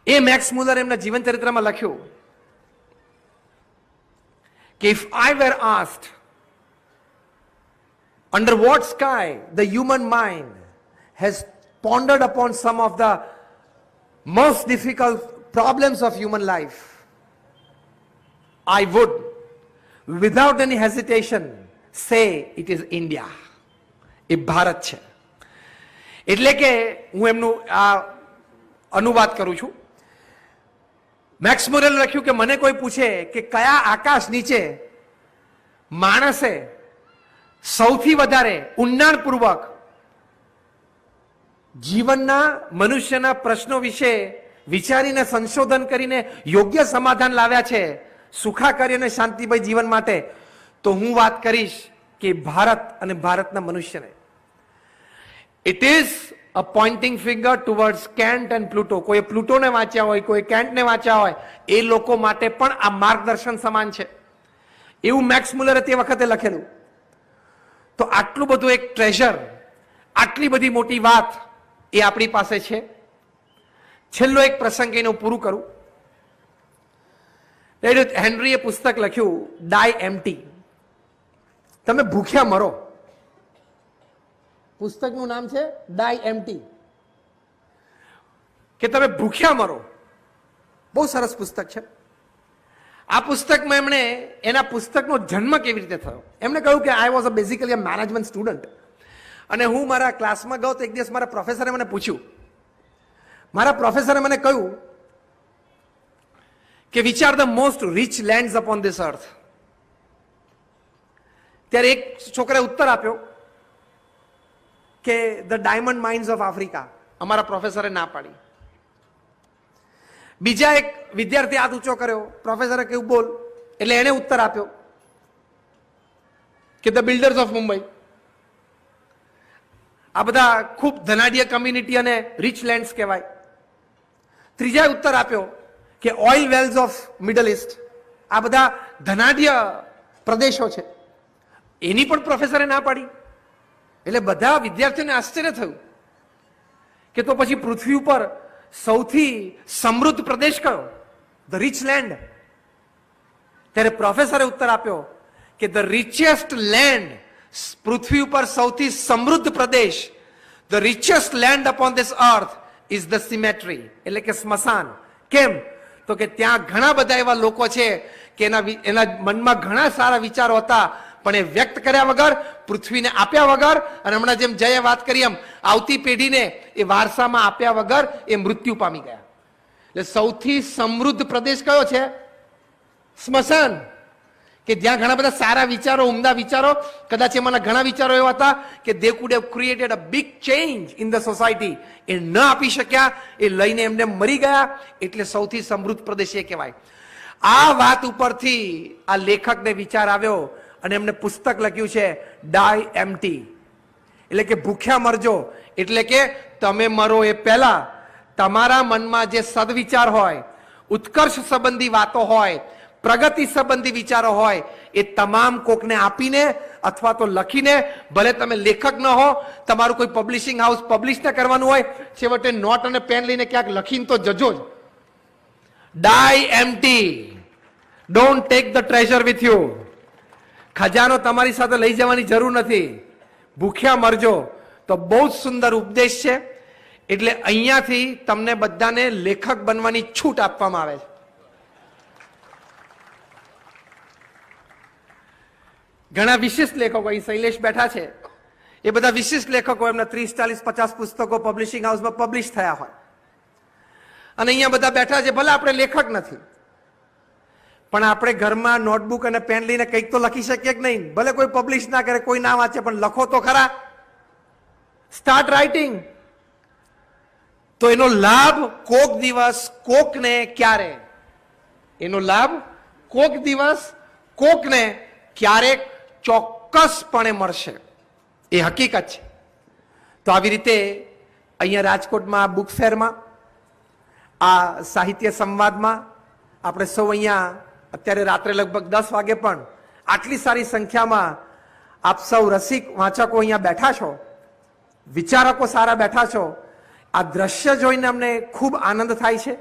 S1: એ મેક્સ મુલર એમના જીવન ચરિત્રમાં લખ્યું કે if I were asked under what sky the human mind has pondered upon some of the most difficult problems of human life, I would without any hesitation say it is India. એ ભારત છે. એટલે કે હું એમનું આ અનુવાદ કરું છું. Max મુલરે લખ્યું કે મને કોઈ પૂછે કે કયા આકાશ નીચે માણસે સૌથી વધારે ઊંડાણપૂર્વક જીવનના મનુષ્યના પ્રશ્નો વિશે વિચારીને સંશોધન કરીને યોગ્ય સમાધાન લાવ્યા છે સુખાકારી અને શાંતિમય જીવન માટે, તો હું વાત કરીશ કે ભારત અને ભારતના મનુષ્યને. It is a pointing finger towards Kant and Pluto. કોઈ પ્લુટોને વાંચ્યા હોય, કોઈ કેન્ટને વાંચ્યા હોય, એ લોકો માટે પણ આ માર્ગદર્શન સમાન છે. એવું મેક્સ મુલરે તે વખતે લખેલું. તો આટલું બધું એક ટ્રેઝર, આટલી બધી મોટી વાત એ આપણી પાસે છે. છેલ્લો એક પ્રસંગ એને હું પૂરું કરું. હેનરીએ પુસ્તક લખ્યું ડાય એમ્પ્ટી, તમે ભૂખ્યા મરો. પુસ્તકનું નામ છે ડાય એમ્પ્ટી, કે તમે ભૂખ્યા મરો. બહુ સરસ પુસ્તક છે. આ પુસ્તકમાં એમણે એના પુસ્તકનો જન્મ કેવી રીતે થયો એમણે કહ્યું કે I was a basically a management student, અને હું મારા ક્લાસમાં ગયો તો એક દિવસ મારા પ્રોફેસરે મને પૂછ્યું, મારા પ્રોફેસરે મને કહ્યું કે which are the most rich lands upon this અર્થ. ત્યારે એક છોકરાએ ઉત્તર આપ્યો કે the diamond mines of Africa. અમારા પ્રોફેસરે ના પાડી. બીજા એક વિદ્યાર્થી હાથ ઊંચો કર્યો, પ્રોફેસરે કહ્યું બોલ, એટલે એને ઉત્તર આપ્યો કે ધ બિલ્ડર્સ ઓફ મુંબઈ. આ બધા ખૂબ ધનાઢ્ય કમ્યુનિટી અને રિચ લેન્ડ્સ કહેવાય. ત્રીજાએ ઉત્તર આપ્યો કે oil wells of Middle East. આ બધા ધનાઢ્ય પ્રદેશો છે. એની પણ પ્રોફેસરે ના પાડી. એટલે બધા વિદ્યાર્થીઓને આશ્ચર્ય થયું કે તો પછી પૃથ્વી ઉપર સૌથી સમૃદ્ધ પ્રદેશ કયો? The rich land. ત્યારે પ્રોફેસરે ઉત્તર આપ્યો કે ધ રિચેસ્ટ લેન્ડ, પૃથ્વી ઉપર સૌથી સમૃદ્ધ પ્રદેશ, the richest land upon this earth is the symmetry, એટલે કે સ્મશાન. કેમ? તો કે ત્યાં ઘણા બધા એવા લોકો છે કે એના મનમાં ઘણા સારા વિચારો હતા, પણ એ વ્યક્ત કર્યા વગર, પૃથ્વીને આપ્યા વગર, અને હમણાં જેમ જયે વાત કરી એમ આવતી પેઢીને એ વારસામાં આપ્યા વગર એ મૃત્યુ પામી ગયા. એટલે સૌથી સમૃદ્ધ પ્રદેશ કયો છે? સ્મશાન. કે જ્યાં ઘણા બધા સારા વિચારો, ઉમદા વિચારો, કદાચ એમાંના ઘણા વિચારો એવા હતા કે they could have created a big change in the society, એ ન આપી શક્યા, એ લઈને એમને મરી ગયા, એટલે સૌથી સમૃદ્ધ પ્રદેશ એ કહેવાય. આ વાત ઉપરથી આ લેખકને વિચાર આવ્યો અને એમને પુસ્તક લખ્યું છે ડાય એમ્પ્ટી, એટલે કે ભૂખ્યા મરજો. એટલે કે તમે મરો એ પહેલા તમારા મનમાં જે સદવિચાર હોય, ઉત્કર્ષ સંબંધી વાતો હોય, પ્રગતિ સંબંધી વિચારો હોય, એ તમામ કોકને આપીને અથવા તો લખીને, ભલે તમે લેખક ન હો, તમારું કોઈ પબ્લિશિંગ હાઉસ પબ્લિશ ન કરવાનું હોય, છેવટે નોટ અને પેન લઈને ક્યાંક લખીને તો જજો જ. Die empty, don't take the treasure with you. ખજાનો તમારી સાથે લઈ જવાની જરૂર નથી. ભૂખ્યા મરજો. તો બહુ જ સુંદર ઉપદેશ છે. એટલે અહીંયાથી તમને બધાને લેખક બનવાની છૂટ આપવામાં આવે છે. ઘણા વિશિષ્ટ લેખકો, અહીં શૈલેષ બેઠા છે, એ બધા વિશિષ્ટ લેખકો, એમના 30, 40, 50 પુસ્તકો પબ્લિશિંગ હાઉસમાં પબ્લિશ થયા હોય, અને અહીંયા બધા બેઠા છે, ભલે આપણે લેખક નથી, પણ આપણે ઘરમાં નોટબુક અને પેન લઈને કંઈક તો લખી શકીએ કે નહીં? ભલે કોઈ પબ્લિશ ના કરે, કોઈ ના વાંચે, પણ લખો તો ખરા. Start writing. તો એનો લાભ કોક દિવસ કોકને ક્યારે, એનો લાભ કોક દિવસ કોકને ક્યારેક ચોક્કસપણે મળશે, એ હકીકત છે. તો આવી રીતે અહીંયા રાજકોટમાં બુક ફેરમાં, આ સાહિત્ય સંવાદમાં આપણે સૌ અહીંયા અત્યારે રાત્રે લગભગ 10 વાગે પણ આટલી સારી સંખ્યામાં આપ સૌ રસિક વાંચકો અહીંયા બેઠા છો, વિચારકો સારા બેઠા છો. આ દ્રશ્ય જોઈને અમને ખૂબ આનંદ થાય છે.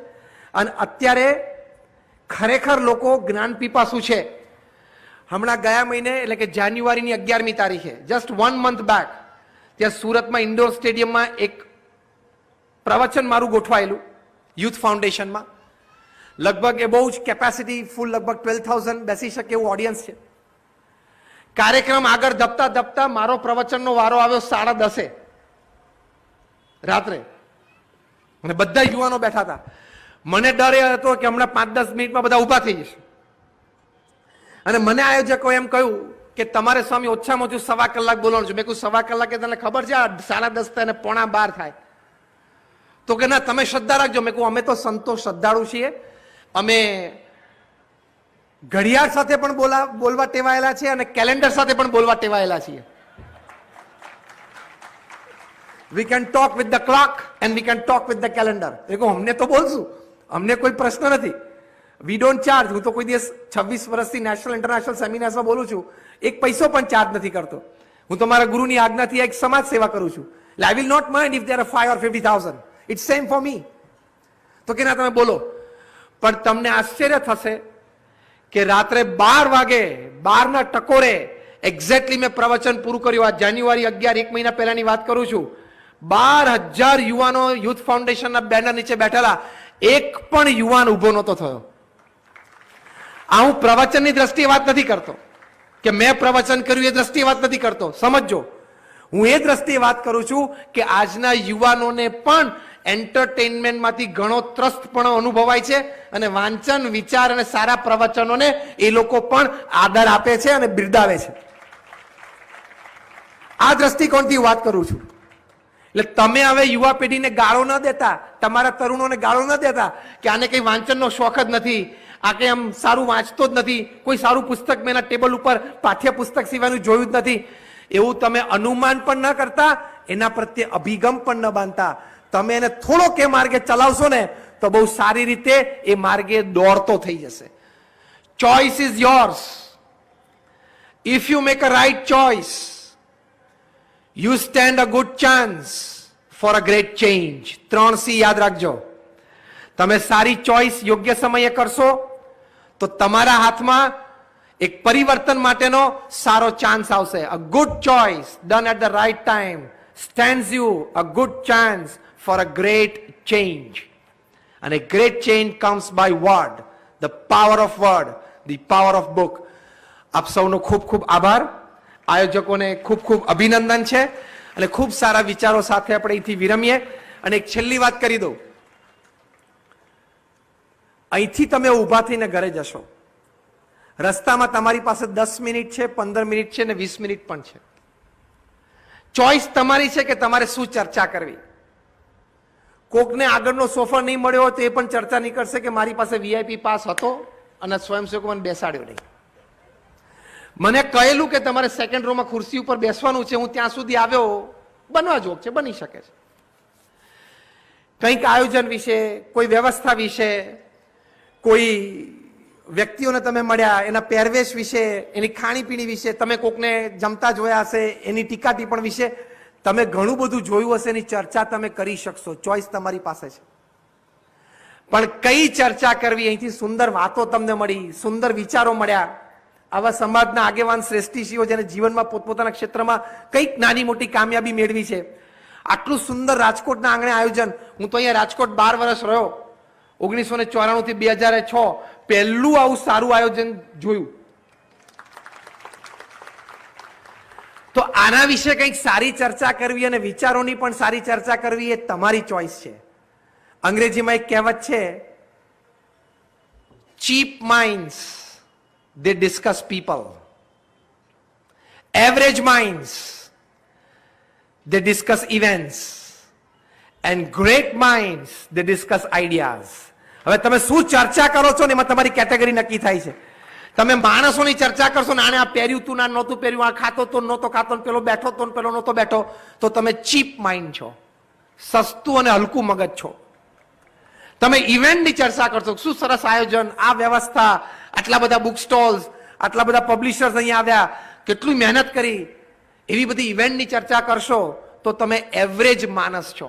S1: અને અત્યારે ખરેખર લોકો જ્ઞાન પીપાસુ છે. હમણાં ગયા મહિને એટલે કે જાન્યુઆરીની 11મી તારીખે, જસ્ટ 1 month બેક, ત્યાં સુરતમાં ઇન્ડોર સ્ટેડિયમમાં એક પ્રવચન મારું ગોઠવાયેલું યુથ ફાઉન્ડેશનમાં. લગભગ એ બહુ જ કેપેસિટી ફૂલ, લગભગ 12,000 બેસી શકે એવું ઓડિયન્સ છે. કાર્યક્રમ આગળ ધપતા ધપતા મારો પ્રવચનનો વારો આવ્યો 10:30 રાત્રે, અને બધા યુવાનો બેઠા હતા. મને ડર એ હતો કે હમણાં 5-10 મિનિટમાં બધા ઊભા થઈ જશે. અને મને આયોજકો એમ કહ્યું કે તમારે સ્વામી ઓછામાં ઓછું 1.25 કલાક બોલવાનું છે. મેં કહ્યું 1.25 કલાકે તને ખબર છે 10:30 અને 11:45 થાય? તો કે ના, તમે શ્રદ્ધા રાખજો. મેં કહું અમે તો સંતો શ્રદ્ધાળુ છીએ, અમે ઘડિયાળ સાથે પણ બોલવા ટેવાયેલા છીએ અને કેલેન્ડર સાથે પણ બોલવા ટેવાયેલા છીએ. We can talk with the clock and we can talk with the calendar. देखो हमने तो बोलશું, અમને કોઈ પ્રશ્ન નથી. We don't charge. હું તો કોઈ દિવસ 26 વર્ષથી નેશનલ ઇન્ટરનેશનલ સેમિનાર્સમાં બોલું છું, એક પૈસો પણ ચાર્જ નથી કરતો. હું તો મારા ગુરુની આજ્ઞાથી એક સમાજ સેવા કરું છું. I will not mind if there are 5 or 50,000. It's same for me. તો કે ના, તમે બોલો. પણ તમને આશ્ચર્ય થશે કે રાત્રે 12 વાગે 12 ટકોરે એક્ઝેક્ટલી મેં પ્રવચન પૂરું કર્યું. આ જાન્યુઆરી 11, 1 મહિના પહેલાની વાત કરું છું. 12,000 યુવાનો યુથ ફાઉન્ડેશનના બેનર નીચે બેઠેલા, એક પણ યુવાન ઉભો નહોતો થયો. આ હું પ્રવચનની દ્રષ્ટિએ વાત નથી કરતો કે મેં પ્રવચન કર્યું એ દ્રષ્ટિએ વાત નથી કરતો. સમજો, હું એ દ્રષ્ટિએ વાત કરું છું કે આજના યુવાનોને પણ એન્ટરટેનમેન્ટમાંથી ઘણો ત્રસ્તપણો અનુભવાય છે અને વાંચન, વિચાર અને સારા પ્રવચનોને એ લોકો પણ આદર આપે છે અને બિરદાવે છે. આ દ્રષ્ટિકોણથી વાત કરું છું. એટલે તમે હવે યુવા પેઢીને ગાળો ન દેતા, તમારા તરુણોને ગાળો ન દેતા કે આને કઈ વાંચનનો શોખ જ નથી, આ કઈ આમ સારું વાંચતો જ નથી, કોઈ સારું પુસ્તક મેં એના ટેબલ ઉપર પાઠ્યપુસ્તક સિવાયનું જોયું જ નથી, એવું તમે અનુમાન પણ ન કરતા, એના પ્રત્યે અભિગમ પણ ન બાંધતા. તમે એને થોડો કે માર્ગે ચલાવશો ને તો બહુ સારી રીતે એ માર્ગે દોડતો થઈ જશે. Choice is yours. If you make a right choice, you stand a good chance for a great change. 3C યાદ રાખજો. તમે સારી ચોઇસ યોગ્ય સમયે કરશો તો તમારા હાથમાં એક પરિવર્તન માટેનો સારો ચાન્સ આવશે. A good choice done at the right time stands you a good chance for a great change. And a great change comes by word, the power of word, the power of book. આપ સૌનો ખૂબ ખૂબ આભાર. આયોજકોને ખૂબ ખૂબ અભિનંદન છે અને ખૂબ સારા વિચારો સાથે આપણે અહીંથી વિરમીએ. અને એક છેલ્લી વાત કરી દઉં, અહીંથી તમે ઊભા થઈને ઘરે જશો, રસ્તામાં તમારી પાસે 10 મિનિટ છે, 15 મિનિટ છે ને 20 મિનિટ પણ છે. ચોઇસ તમારી છે કે તમારે શું ચર્ચા કરવી. કોકને આગળનો સોફા નહીં મળ્યો હોય તો એ પણ ચર્ચા નહીં કરશે કે મારી પાસે VIP પાસ હતો અને સ્વયંસેવકો મને બેસાડ્યો નહીં. મને કહેલું કે તમારે સેકન્ડ રોમાં ખુરશી ઉપર બેસવાનું છે, હું ત્યાં સુધી આવ્યો, બનવા જોગ છે, બની શકે છે. કંઈક આયોજન વિશે, કોઈ વ્યવસ્થા વિશે, કોઈ વ્યક્તિઓને તમે મળ્યા, એના પહેરવેશ વિશે, એની ખાણીપીણી વિશે, તમે કોકને જમતા જોયા હશે, એની ટીકા ટિપ્પણ વિશે તમે ઘણું બધું જોયું હશે, એની ચર્ચા તમે કરી શકશો. ચોઇસ તમારી પાસે છે. પણ કઈ ચર્ચા કરવી, અહીંથી સુંદર વાતો તમને મળી, સુંદર વિચારો મળ્યા. આવા સમાજના આગેવાન શ્રેષ્ઠીશીઓ જેને જીવનમાં પોતપોતાના ક્ષેત્રમાં કંઈક નાની મોટી કામયાબી મેળવી છે. આટલું સુંદર રાજકોટના આંગણે આયોજન. હું તો અહીંયા રાજકોટ 12 વર્ષ રહ્યો, 1994 થી 2006 પહેલું આવું સારું આયોજન જોયું. તો આના વિશે કંઈક સારી ચર્ચા કરવી અને વિચારોની પણ સારી ચર્ચા કરવી એ તમારી ચોઇસ છે. અંગ્રેજીમાં એક કહેવત છે, cheap minds they discuss people. Average minds, they discuss events. And great minds, they discuss ideas. હવે તમે શું ચર્ચા કરો છો ને એમાં તમારી કેટેગરી નક્કી થાય છે. તમે માણસોની ચર્ચા કરશો ને આને આ પહેર્યું તું ના નહોતું પહેર્યું, આ ખાતો તો નહોતો ખાતો, પેલો બેઠો તો પેલો નહોતો બેઠો, તો તમે ચીપ માઇન્ડ છો, સસ્તું અને હલકું મગજ છો. તમે ઇવેન્ટની ચર્ચા કરશો, શું સરસ આયોજન, આ વ્યવસ્થા, આટલા બધા બુક સ્ટોલ્સ, આટલા બધા પબ્લિશર્સ અહીંયા આવ્યા, કેટલી મહેનત કરી, એવી બધી ઇવેન્ટની ચર્ચા કરશો તો તમે એવરેજ માણસ છો.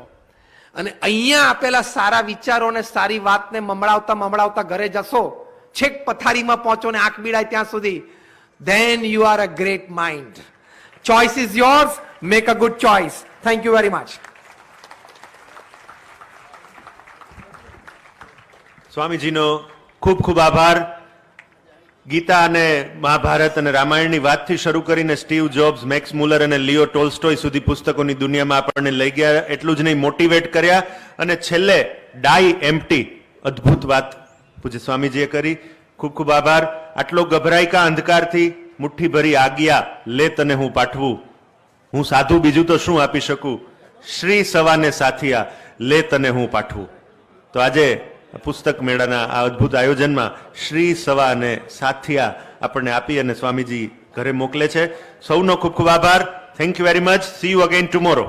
S1: અને અહીંયા આપેલા સારા વિચારો અને સારી વાતને મમડાવતા મમડાવતા ઘરે જશો, છેક પથારીમાં પહોંચો ને આંખ બીડાય ત્યાં સુધી, then you are a great mind. Choice is yours, make a good choice. Thank you very much.
S2: સ્વામીજીનો ખૂબ ખૂબ આભાર. ગીતા અને મહાભારત અને રામાયણની વાતથી શરૂ કરીને સ્ટીવ જોબ્સ, મેક્સ મુલર અને લિયો ટોલ્સ્ટોય સુધી પુસ્તકોની દુનિયામાં આપણને લઈ ગયા. એટલું જ નહીં, મોટિવેટ કર્યા. અને છેલ્લે ડાઈ એમ્પ્ટી, અદ્ભુત વાત પૂજ્ય સ્વામીજીએ કરી. ખૂબ ખૂબ આભાર. આટલો ગભરાઈ કા અંધકારથી મુઠ્ઠી ભરી આજ્ઞા લે તને હું પાઠવું, હું સાધુ બીજું તો શું આપી શકું, શ્રી સવાને સાથિયા લે તને હું પાઠવું. તો આજે પુસ્તક મેળાના આ અદ્ભુત આયોજનમાં શ્રી સવા અને સાથિયા આપણને આપી અને સ્વામીજી ઘરે મોકલે છે. સૌનો ખૂબ ખૂબ આભાર. Thank you very much. C you again tomorrow.